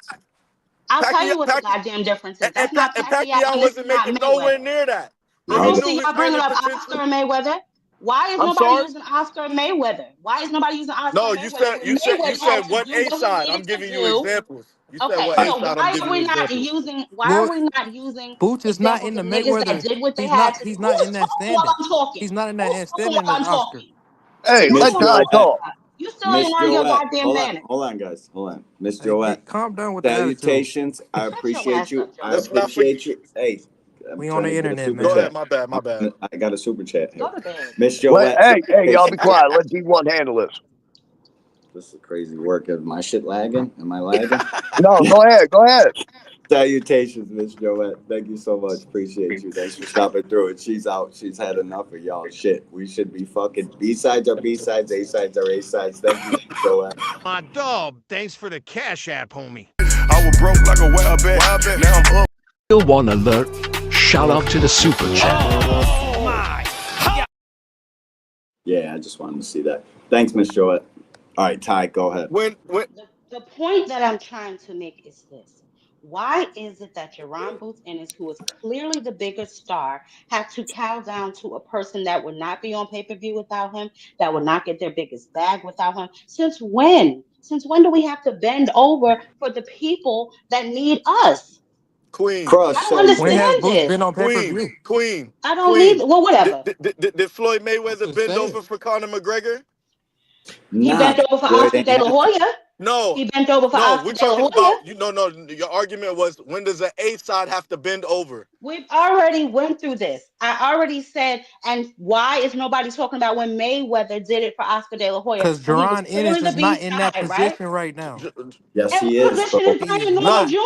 I'll tell Pacquiao, you what the Pacquiao goddamn difference is. That's not and Pacquiao Pacquiao and this is wasn't not making nowhere Mayweather. near that. I And he don't Brother. knew see his y'all bringing earning up Oscar potential. and Mayweather. Why is I'm nobody sorry. using Oscar and Mayweather? Why is nobody using Oscar No, and Mayweather when you Mayweather had said to what do A what he side. I'm needed to giving you do? examples. You said Okay, what A so side. I'm why are giving you we not examples. using Well, examples Boots is not in of the niggas that Mayweather. did what they had to do? He's not Who's in that talking while standing. I'm talking? He's not in Who's that talking standing while as I'm Oscar. talking? Hey, Y'all Miss let don't know Todd what the Joette. talk. fuck. You still Miss ain't learned your Joette. goddamn manners. Hold on, guys. Hold on. Miss Hey, Joette. calm down with the attitude. Salutations. I Shut your appreciate ass up, you. I Let's Joseph. not forget. appreciate you. Hey, I'm We on trying the to get a internet, super Go man. ahead. chat. My bad. My bad. I got a super chat Go here. to bed. Miss Let, Joette, hey, y'all be salutations. quiet. Let D1 handle this. This is crazy work. Is my shit lagging? Am I lagging? No, go ahead. Go ahead. Salutations, Miss Joette. Thank you so much. Appreciate you. Thanks for stopping through it. She's out. She's had enough of y'all shit. We should be fucking B-sides are B-sides, A-sides are A-sides. Thank you, Joette. My dog, thanks for the Cash App, homie. I was broke like a wild bat. Now I'm up. Still one alert. Shout out to the super chat. Oh my! Yeah, I just wanted to see that. Thanks, Miss Joette. All right, Ty, go ahead. When The point that I'm trying to make is this. Why is it that Jerron Boots Ennis, who is clearly the biggest star, had to cow down to a person that would not be on pay-per-view without him, that would not get their biggest bag without him? Since when? Since when do we have to bend over for the people that need us? Queen. Crush. I don't When has understand Boots this. been on pay-per-view? Queen. I don't need. Well, whatever. Did Floyd I'm Mayweather just bend saying. over for Conor McGregor? He bent Nah, over for Floyd Oscar ain't De La have to. Hoya. No, He bent over for no. Oscar We're De La talking Hoya. about no. Your argument was when does the A side have to bend over? We've already went through this. I already said, and why is nobody talking about when Mayweather did it for Oscar De La Hoya Because when he was Deron Ennis pulling the is not B in that side, right? position right now. Yes, And he what is, position is bro. He's Brian Norman not. Jr.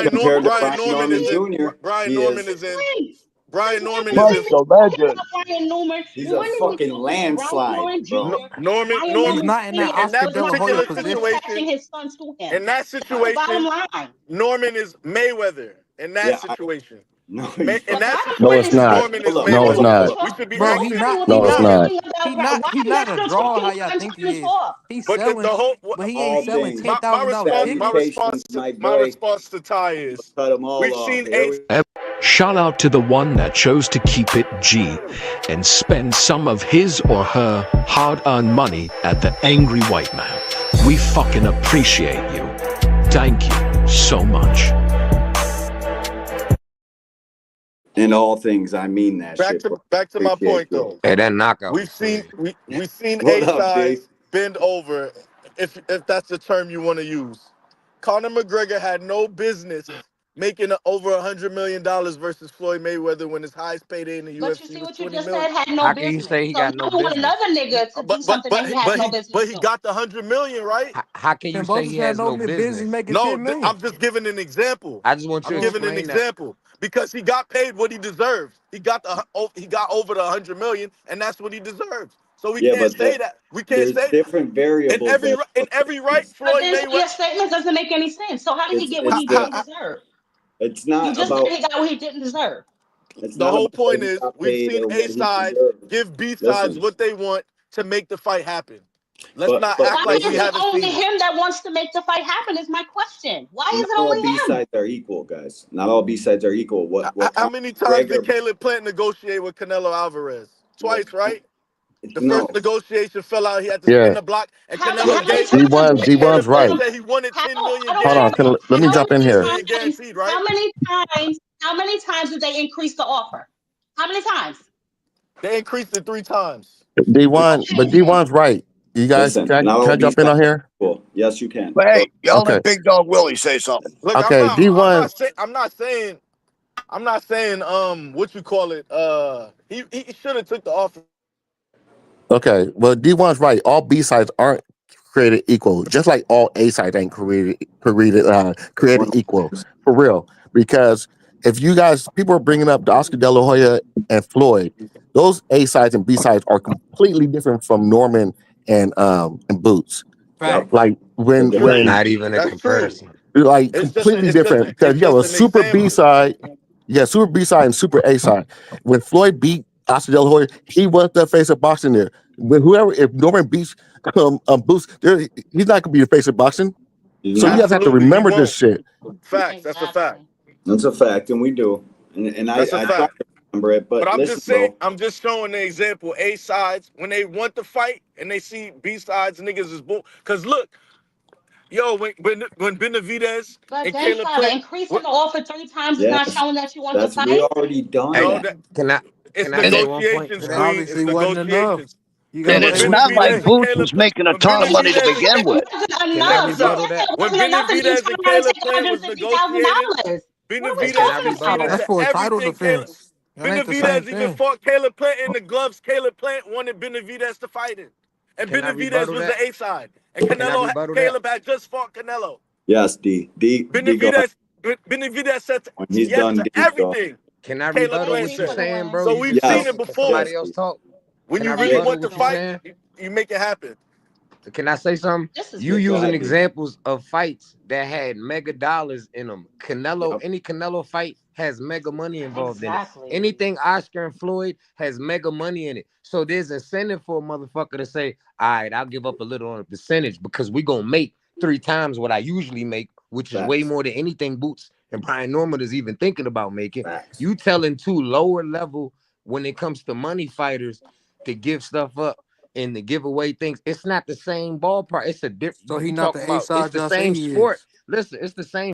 in? Compared to Brian Brian Norman Norman is in. Jr., Brian he Norman is. is in. Explain. Brian Since Norman when is Crush in. did we the talk legend. about Brian Norman? He's When a did we fucking talk about Brian landslide, Norman bro. Jr.? Norman. Brian He's Norman Norman not in that in Sr. Oscar that De was La not Hoya particular comfortable position. attaching situation. his son to him. In that That's the bottom situation, line. Norman is Mayweather. In that Yeah, situation. no, he's In The fucking. that bottom No, line it's situation, is not. this. Norman is Hold up, No, it's hold up, Mayweather. hold not. up. We should be Bro, asking. No, it's not. Talking about why he do you not have a to talk draw how one y'all time think to he is. talk? He's But the selling, whole but he ain't All selling things. ten my thousand dollar tickets. Salutations, my my boy. response to Ty is Cut them all we've off. seen Here A. we Shout out to the one that chose to keep it G and spend some of his or her hard-earned money at the angry white man. We fucking appreciate you. Thank you so much. In all things, I mean that Back shit, to bro. back to my Appreciate point you. though. Hey, that knockout We've was seen crazy. we've seen What A up, D? sides bend over, if that's the term you want to use. Conor McGregor had no business making over $100 million versus Floyd Mayweather when his highest payday in the But you UFC see was what you 20 just said million. had no How can you business. say he So got now no you want business? another nigga to do something that he has no business But he doing. got the 100 million, right? How can you say Kambosos he had has no no business business? making No, 10 million. I'm just giving an example. I just want I'm you to giving an explain that. example because he got paid what he deserved. He got over the 100 million, and that's what he deserves. So we Yeah, can't but say that. We can't there's say different variables that in every right, But Floyd then so Mayweather. your statement doesn't make any sense. So how did he get what it's he the didn't deserve? it's You not just said about he got what he didn't deserve. it's The not whole about what point he is got we've paid seen or A what he sides deserves. give B sides Listen, what they want to make the fight happen. Let's but not but act Why like is we listen, it haven't only seen it. him that wants to make the fight happen? Is my question. Why is not it all only B him? sides are equal, guys. Not all B sides are equal. What How Conor many times did McGregor? Caleb Plant negotiate with Canelo Alvarez? What? Twice, right? The No. first negotiation fell out. He had to spin Yeah. the block, and Yeah. How many times D1, did D1's Caleb Plant right. said he wanted 10 million I don't Hold on. guaranteed. Let He me how jump wanted in many 10 here. million times guaranteed, right? how many times did they increase the offer? How many times? They increased it 3 times. D1, but Okay, then. D1's right. You guys, Listen, not can all I B jump in sides on are here? equal. Yes, you can. But Go. hey, y'all Okay. let Big Dog Willie say something. Look, Okay, D1. I'm not saying what you call it. He should have took the offer. Okay, well, D1's right. All B sides aren't created equal, just like all A sides ain't created equal for real. Because if you guys, people are bringing up the Oscar De La Hoya and Floyd, those A sides and B sides are completely different from Norman and Boots. Yep. Facts. Like True. when Not even a That's true. comparison. like completely different because It's you have just a an super B example. side, yeah, super B side and super A side. When Floyd beat Oscar De La Hoya, he was the face of boxing there. When whoever, if Norman beats Boots, he's not gonna be the face of boxing. He's So you not. guys have to Absolutely, he remember this won't. shit. Facts. That's a fact. Exactly. That's a fact, and we do. And That's a I try fact. to remember it. But But I'm listen, just saying, bro. I'm just showing the example. A sides, when they want to fight and they see B sides, niggas is bull. Cause look, yo, when Benavidez But and then, Caleb Father, Plant, increasing what? the offer 3 times is not Yes, showing that you want to that's we fight. already done No, Hey, that. that Can I it's can I and say it, one point to negotiations, It that? Queen. It's obviously wasn't enough. negotiations. You Cause gotta and when it's pay what you not can like Benavidez pay. and Boots was Caleb, making a when ton of And money to Benavidez and begin it with. wasn't Can I enough. So rebuttal then that? it when wasn't enough, and then you Benavidez turn and around and Caleb take Plant was negotiating, $150,000. What are we Can Benavidez I talking rebuttal conceded about? That's to that? for a title everything Caleb. defense. That ain't the same Benavidez even thing. fought Caleb Plant in the gloves Caleb Plant wanted Benavidez to fight in. And Can I Benavidez rebuttal was that? the A side. And Can I rebuttal that? Caleb had just fought Canelo. Yes, D, go ahead. Benavidez said When he's yes done, to D, go ahead. everything Can I Caleb rebuttal Plant what you For said. the saying, win. bro? So You we've just seen talk. it Yes, before. Somebody yes, else D. talk. When Can I you really Yeah, rebuttal want to what you fight, saying? you make it happen. Can I say something? This is You go using ahead, ridiculous. D. examples of fights that had mega dollars in them. Yep. Any Canelo fight has mega money involved in it. Exactly. Anything Oscar and Floyd has mega money in it. So there's incentive for a motherfucker to say, all right, I'll give up a little on a percentage because we gonna make 3 times what I usually make, which is way Facts. more than anything Boots and Brian Norman is even thinking about making. Facts. You telling two lower level when it comes to money fighters to give stuff up and to give away things, it's not the same ballpark. It's a different. So he You not talking the A about? It's side the y'all say same he sport. is. Listen, it's the same.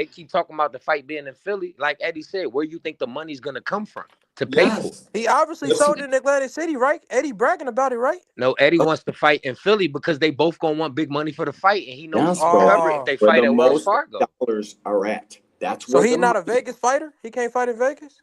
they keep talking about the fight being in Philly. Like Eddie said, where you think the money's gonna come from to pay for it? He obviously sold it in Atlantic City, right? Eddie bragging about it, right? No, Eddie wants to fight in Philly because they both gonna want big money for the fight, and he knows he can bro. cover it if they Where fight the at Wells most Fargo. dollars are at. That's So where he the not a money- Vegas fighter? He can't fight in Vegas?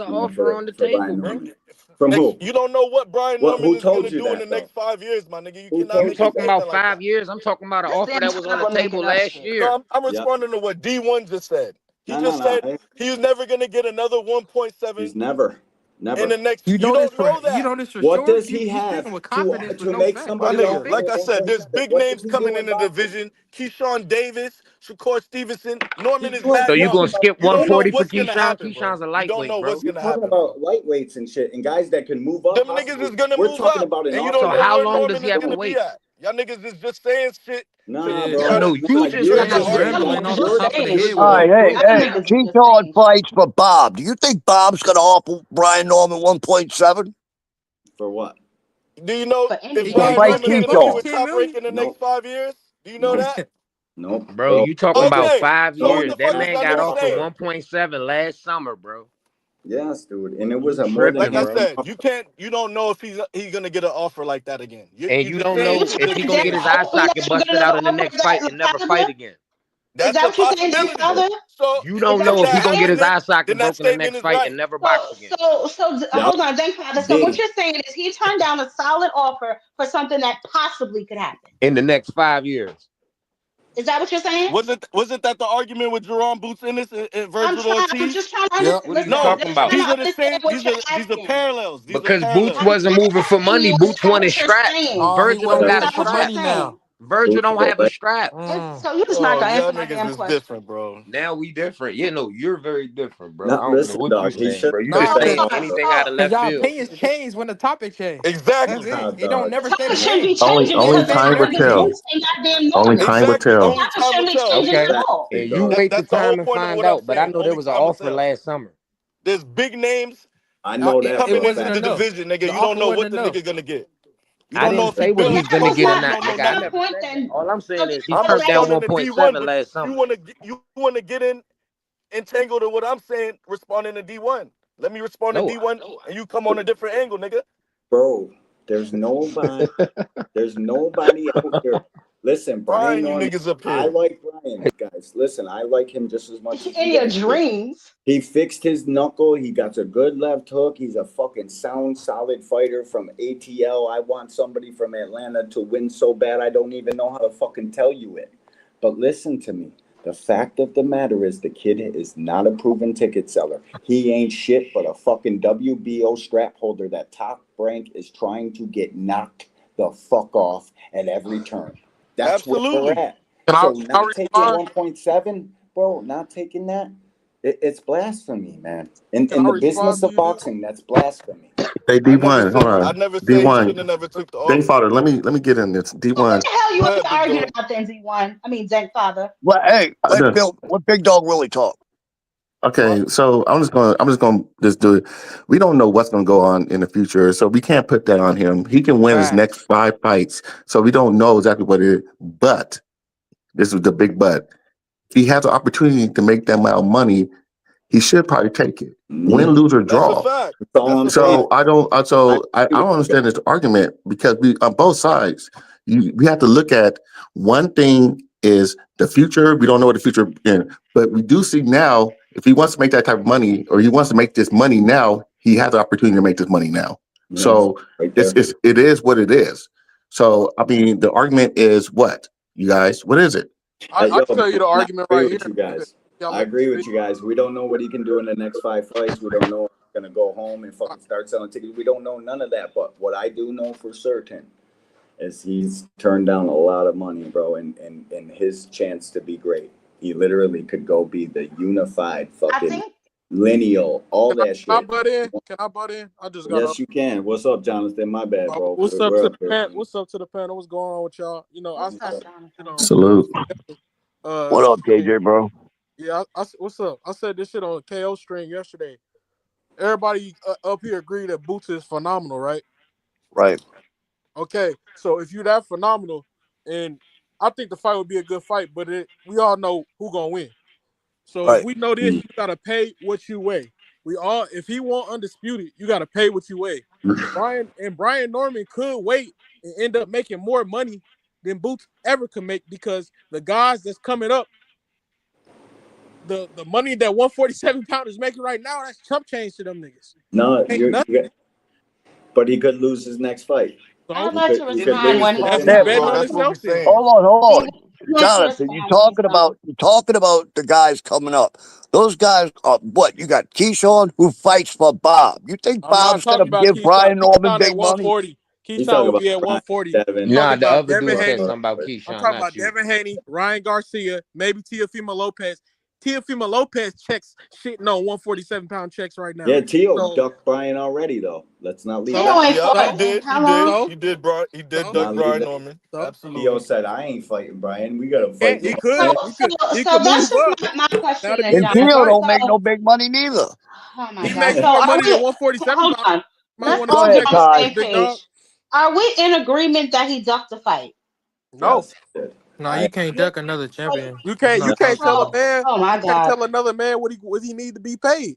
an Yeah, offer on the for table, Brian bro. Norman. From who? You don't know what Brian What? Norman Who is gonna told you do in the that though? next 5 years, my nigga. You Who cannot You told make a you talking that? about statement like 5 that. years? I'm talking about an This offer damn that was on the scribble table making up last shit. year. No, I'm Yep. responding to what D1 just said. He No, just no, said no. he was never gonna get another He's 1.7 never, in never. the next. You don't know You that. know this for What sure. does he You speaking have with confidence with to no make facts. My somebody No nigga, offer like him I facts. 1.7? said, there's big What does names he do coming in in the boxing? division. Keyshawn Davis, Shakur Stevenson. Norman is We're So mad you young. gonna talking about skip You don't know 140 littleness. for what's gonna Keyshawn? happen, bro. Keyshawn's a You don't lightweight, know what's bro. You're gonna talking happen, bro. about lightweights and shit and guys that can move up Them niggas possibly. is gonna We're move talking up, about an and you offer So don't know how that where long does Norman he is have to gonna boom. be wait? at. Y'all niggas is just saying shit Nah, to bro. I try know to you Like just you're said Y'all just it. saying Y'all rambling niggas off the just you're top of the saying head you're with All shit. no right, saying hey, proof. Y'all hey, niggas is just Keyshawn saying shit. fights for Bob. Do you think Bob's gonna offer Brian Norman 1.7 for what? do you know For if to He Brian anything. fight fuck Norman's he gonna fuck be his Keyshawn? with 10 Top Rank million. in the next Nope. 5 years? Do you know Nope. that? Nope. Bro, Bro. you talking about Okay. 5 So what years. the That fuck is man y'all got niggas offered saying? 1.7 last summer, bro. Yes, dude, and it was a more tripping, than Like I bro. said, you don't know if he's gonna get an offer like that again. And You you just don't So you saying know if the he telling gonna Zen get his kid. eye Father socket not busted gonna out in the offer next fight and never Father? fight again. Is That's that a what you're saying, Zen possibility. Father? So You if don't Is that that's know what if you're he that gonna get saying? his argument, eye then socket that broken the statement next is fight and right. never box again. Yep. Hold on, Zen Father. So what Did. you're saying is he turned down a solid offer for something that possibly could happen. In the next 5 years. Is that what you're saying? Wasn't that the argument with Jerome Boots Ennis and Virgil I'm Ortiz? just trying to Yep. understand. What are you Listen, No, talking just about? trying these to are the understand same. what you're These are asking. parallels. These are Because Boots parallels. I'm wasn't not moving for asking money. you. It's Boots not wanted what you're straps. saying. No, he Virgil don't wasn't got It's a moving not for what you're strap. money saying. now. Virgil don't have a strap. Mm. So you're just not Yo, gonna y'all answer my niggas damn is question. different, bro. Now we different. You know, you're very different, bro. I Not don't know listen, what you dog. He saying, should. bro. You Nah, just So, saying cause, anything out of cause left y'all field. opinions change when the topic change. That's Exactly. it. Nah, It don't dog. never the stay the topic shouldn't be same. changing It because stay the the other same. boots ain't goddamn normal. Exactly. The Only topic time will shouldn't be tell. changing at Okay. all. And you Dog. wait the That's the whole time and point of find what I'm out. But I saying. know there Only was an time will offer tell. last summer. There's big names I No, know that it coming for a into wasn't the fact. enough. division, nigga. The You don't offer know wasn't what the enough. nigga gonna get. You I don't know didn't if he say what So he's built. gonna that's First of get or all, not you not, don't know nigga. I none the of that. never point. said that. Then All I'm so saying is he I'm turned down responding to 1.7 D1, but last summer. you wanna get entangled in what I'm saying, responding to D1. Let me respond to No. D1 and you come on a different angle, nigga. Bro, there's nobody. There's nobody out here. Listen, Brian Brian, you Norman. niggas up I here. like Brian, guys. Listen, I like him just as much as in you your guys do. dreams. He fixed his knuckle. He got a good left hook. He's a fucking sound, solid fighter from ATL. I want somebody from Atlanta to win so bad I don't even know how to fucking tell you it. But listen to me. The fact of the matter is the kid is not a proven ticket seller. He ain't shit but a fucking WBO strap holder that Top Rank is trying to get knocked the fuck off at every turn. That's where we're Absolutely. at. Can I, So can I not taking respond? 1.7, bro, not taking that, it's blasphemy, man. Can In I the respond business to of you, dude? boxing, that's blasphemy. Hey I D1, never said he D1, shouldn't have never took the offer. Father. Let me get in this. So what D1. the hell you Go want ahead, to big argue dog. about then, Z1? I mean, Zen Father. Well, hey, I done- let Big Dog Willie talk. Okay, so I'm just gonna just do it. We don't know what's gonna go on in the future, so we can't put that on him. He can win his next Facts. 5 fights, so we don't know exactly what it is. But this is the big but. If he has the opportunity to make that amount of money, he should probably take it. Win, lose, or That's a draw. fact. That's all That's I'm a saying. So fact. I don't. I I agree with don't you understand this argument because we on both sides. We have to look at one thing is the future. We don't know what the future is, but we do see now. If he wants to make that type of money, or he wants to make this money now, he has the opportunity to make this money now. guys. So Right there. it is what it is. So I mean, the argument is what you guys. What is it? Yo, I can tell you the man, I argument agree right here. with you guys. Y'all I let me agree with speak. you guys. We don't know what he can do in the next 5 fights. We don't know if he's gonna go home and fucking start selling tickets. We don't know none of that. But what I do know for certain is he's turned down a lot of money, bro, and his chance to be great. He literally could go be the unified I fucking think lineal, all that Can I shit. butt in? Can I butt in? I just got up. Yes, you can. What's up, Jonathan? My bad, bro. What's up We're to up the here. panel? What's up to the panel? What's going on with y'all? You know, what's I up, you Jonathan? know, Salute. What up, hey, KJ, bro? yeah, what's up? I said this shit on KO stream yesterday. Everybody up here agree that Boots is phenomenal, right? Right. Okay, so if you're that phenomenal, and I think the fight would be a good fight, but we all know who gonna win. So if Right. we know this, you gotta pay what you weigh. If he want undisputed, you gotta pay what you weigh. Brian Norman could wait and end up making more money than Boots ever could make because the guys that's coming up, the money that 147 pound is making right now, that's chump change to them niggas. No, Ain't nothing. but he could lose his next fight. I'd So like to He could respond lose when he That's that's potentially. he it, betting bro. on responds. That's what we himself then. saying. Hold He on. wants to Jonathan, respond when he's done. you're talking about the guys coming up. Those guys are what? You got Keyshawn who fights for Bob. You think I'm not Bob's gonna talking about give Keyshawn. Brian Norman Keyshawn at big money? 140. He's Keyshawn talking will about be at Brian 140. I'm Devin. Nah, talking the about other Devin dude said Haney. something about I'm Keyshawn, talking about not you. Devin Haney, Ryan Garcia, maybe Teofimo Lopez. Teofimo Lopez checks shitting on 147-pound checks right now. Yeah, Tio So, ducked Brian already, though. Let's not leave so, Tio that. ain't Yep, fought he so, in did. He how did. long? so, He did. He did so, duck Not leave Brian that. Norman. so. Tio Absolutely. said, "I ain't fighting Brian. We gotta And fight he the could, man." he So could that's move just up my now question that then, he And get the Tio Jonathan. fight. don't make no big money neither. Oh my He God. makes So more are money we? than 147 Hold pounds. on. Might Let's want to Go all go get ahead, check on his the Kai. same face, big dog. page. Are we in agreement that he ducked the fight? No. Yes, he did. No, you can't You- duck another champion. You It's can't not No, tell a possible. So, man oh my you can't God. tell another man what he need to be paid.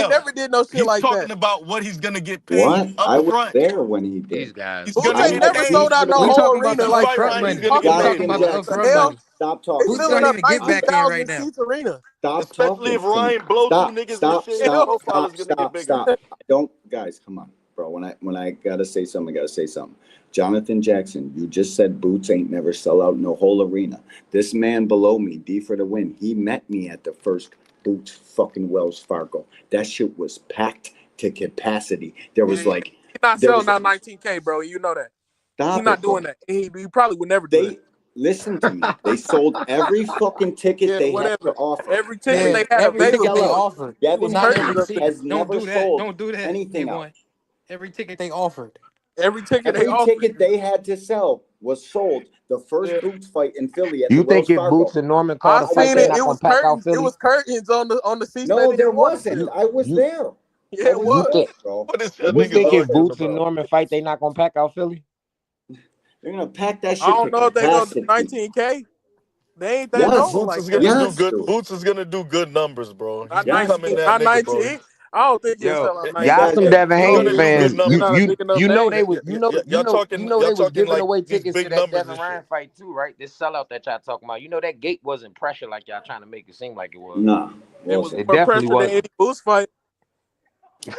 ain't never did no shit He's like talking that. about what he's gonna get What? paid up I was front. there when he These did. guys. He's Boots gonna ain't get never paid. sold out no We whole talking about arena the like Fight that. upfront Ryan, he's money. gonna We get talking paid. about the What the upfront hell? money. Stop They talking. Boots filling don't up even get back in 19,000 right now. seats arena. Stop Especially talking if to me. Ryan blow two Stop, niggas and stop, shit, his stop, profile is stop, gonna get stop, bigger. stop. Don't, guys, come on, bro. When I gotta say something, I gotta say something. Jonathan Jackson, you just said Boots ain't never sell out no whole arena. This man below me, D for the win, he met me at the first Boots fucking Wells Fargo. That shit was packed to capacity. There was like, He's not there selling was, out 19K, bro. You know that. He's stop not it, bro. doing that. He probably would never do that. They, listen to me. They sold every fucking ticket Yeah, they had to whatever. other. Every ticket Yeah, they had every ticket they available, offered. it was Gavin Not curtains every Hughes up there. seat. has Don't never do that. sold Don't do that, anything out. D-Boy. Every ticket they offered. Every ticket they Every offered. ticket they had to sell was sold. The first Yeah. Boots fight in Philly at the You think Wells if Fargo. Boots and Norman called I a I was fight, seen they it. there. not It gonna was pack out curtains. It Philly? was curtains on the seats No, that they there wanted wasn't. to. I was You there. Yeah, I it was you was. there, think bro. What is I that you was nigga think if there, talking Boots and about? Norman fight, they not gonna pack out Philly? They're gonna pack that I shit don't to know if they gonna do capacity. 19K. They ain't that Yes. known Boots like is that. gonna do Yes. good. Boots is gonna do good numbers, bro. He's Not Yes. 19. becoming that Not nigga, bro. 19. I don't think he'll Yo, sell out y'all 19. some Exactly. Devin He's Haney gonna do good fans. He's numbers. not a big enough You know name. they was Y'all they was talking giving like away these tickets to big that numbers Devin and shit. Ryan fight too, right? This sellout that y'all talking about. You know that gate wasn't pressure like y'all trying to make it seem like it was. Nah. It was It more definitely pressure than wasn't. Eddie Boost fight.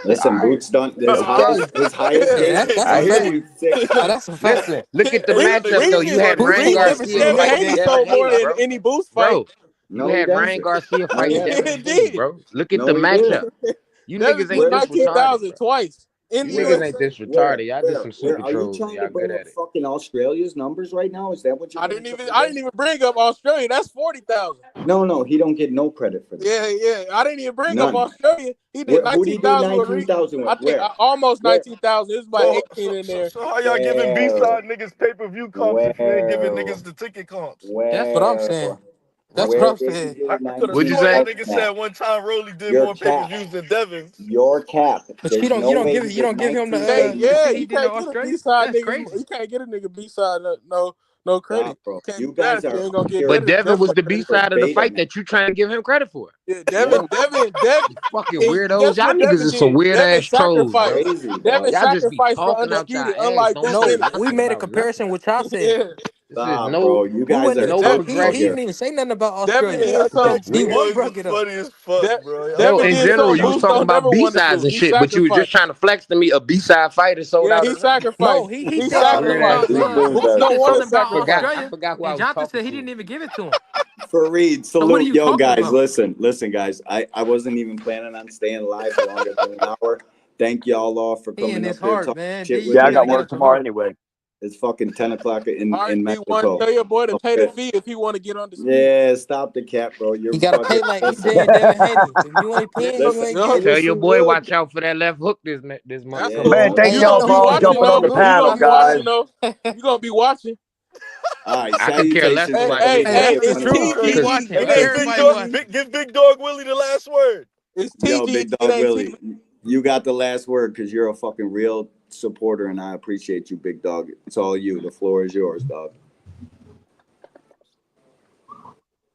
Listen, All right. Boots done Okay. his highest Yeah, gate that's I a was hear fact. you. 46. Now, that's a fact. Listen, look at the That matchup nigga though. was You had fucking Ryan Boots never Garcia seen Devin that fighting Haney gate. Devin sold more Haney, than bro. any Boost fight. Bro, you No, he had Ryan didn't. Garcia No, he fighting didn't. Devin It Haney, did. bro. Look at No, the he didn't. matchup. You Devin niggas beat ain't this Where? retarded, 19,000 bro. twice in You the niggas ain't USA. this retarded. Y'all just some super Where? Are you trolls and trying to y'all good bring at up it. fucking Australia's numbers right now? Is that what you're I gonna didn't try even to I do? didn't even bring up Australia. That's 40,000. No, he don't get no credit for this. Yeah. I didn't even bring up None. Australia. He did Who did he do 19,000 with 19,000 with? I think Where? almost Where? 19,000. It was about So 18 in there. how y'all giving B Where? side niggas pay per view comps if you ain't giving Where? niggas the ticket comps? That's what I'm Where? saying. That's what Where I'm did he saying. do I could have What'd you sworn that say? 19,000 nigga said at? one time Rolly did Your more pay per cap. views than Devin. Your cap. But There's you no don't way give he you did don't give him Hey, the $19,000. yeah, shit he you did in can't get a Australia. B-side That's niggas. crazy. You can't get a nigga B-side no credit. Stop, bro. You can't You do guys that. You are ain't gonna get pure But credit. Devin was Definitely the credit B for it. side of the beta fight man. that you trying to give him credit for. Yeah, Yeah. You fucking and weirdos. guess Y'all what niggas Devin is some did? weird Devin ass trolls, bro. sacrificed. Crazy, Devin dog. Y'all just be sacrificed for talking out y'all Undisputed, ass. unlike Don't Boost know No, Ennis. we nothing made a about comparison nothing. with y'all said. Yeah. This is Stop, bro. You We guys went are to no talk. He fucking. progression. didn't even say nothing about Devin Australia. did This some. is You weird. D1 boys broke is it up. funny as fuck, bro. Y'all No, Devin in did funny as general, something you was fuck, Boost talking don't bro. about never B want to sides do. and He shit, but you was just sacrificed. trying to flex to me a B side fighter sold Yeah, out he arena. No, sacrificed. he He said something Weird ass about sacrificed. He's niggas, doing bro. Boost he that. don't said want I to something about sacrifice. forgot. I Australia, forgot who I and was Jonathan talking said he to. didn't even give it to him. Fareed, So what are salute. you Yo, talking guys, about? listen, guys. I wasn't even planning on staying live longer than an hour. Thank y'all all for He in coming his up here heart, talking man. shit D, with you Yeah, I me. gotta got get work out your tomorrow heart. anyway. It's fucking 10 o'clock All right, in D1, Mexico. tell your boy to pay the Okay. fee if he want to get undisputed. Yeah, stop the cap, bro. You're You gotta fucking pay like listen. EJ and Devin Haney. If you ain't paying, you Listen, ain't Yup, getting it. Tell your listen boy good. watch out for that left hook this month that's Yeah, coming cool. Man, up. thank Hey, You y'all I gonna for be know all you watching jumping know on though. the you You know panel, gonna you be guys. watching though. You gonna be watching. All right, I could care less salutations who to I Hey, get. everybody hey, here it's the coming truth. up He here. TG. watching. It Hey, ain't Big Everybody Dog, TG. watching. give Big Dog Willie the last word. It's Yo, TG. big It dog ain't Willie, T. you got the last word because you're a fucking real supporter, and I appreciate you, big dog. It's all you. The floor is yours, dog.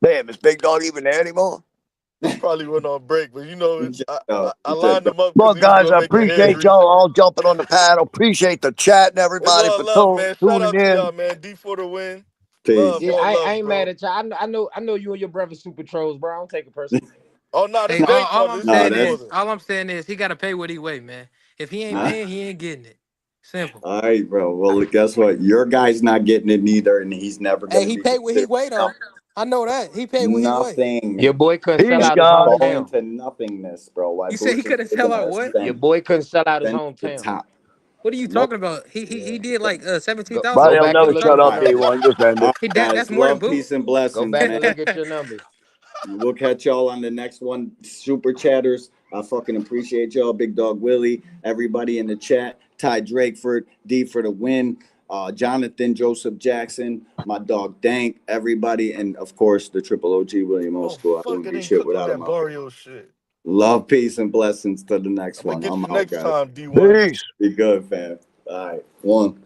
Damn, is Big Dog even there anymore? He probably went on break, but you know, He checked out. I He checked lined out. him up because Well, he was guys, gonna I make a hair appreciate grease. y'all all jumping on the panel. Appreciate the chat and It's everybody all for love, man. Shout tuning out to in. y'all, man. D for the win. Peace. Love, Yeah, more I love, ain't mad bro. at y'all. I know you and your brother super trolls, bro. I don't take it personal. Oh no, this Hey, they all fault. I'm This is No, his saying that's is, fault. he gotta pay what he weigh, man. If he ain't huh? paying, he ain't getting it. Simple. All right, bro. Well, guess what? Your guy's not getting it neither, and he's never Hey, gonna he be paid what he considered weigh though. I know that. He paid what he weigh. Your nothing. boy couldn't sell Peace, That out his guys. fall hometown. into nothingness, bro. Why You say he Boots is couldn't still sell out gonna what? Your ascend, boy couldn't sell out his ascend to the hometown. top. What are you Nope. talking about? He Yeah. did like Go, 17,000 Go Buddy, fights. will back What are and you never look at shut talking your up, about? numbers. D1. Just end all it. right, That's guys. more than Love, peace, Boots. and Go blessings, back and man. look at your numbers. We'll catch y'all on the next one. Super chatters. I fucking appreciate y'all. Big Dog Willie, everybody in the chat. Ty Drakeford, D for the win. Jonathan, Joseph Jackson, my dog Dank, everybody, and of course the Triple OG William Old Oh School. I fuck, wouldn't I be didn't shit cook on without him that out there. Barrio shit. Love, peace, and blessings to the next I'm gonna one. get I'm you out, next guys. time, D1. Peace. Be good, fam. All right. One.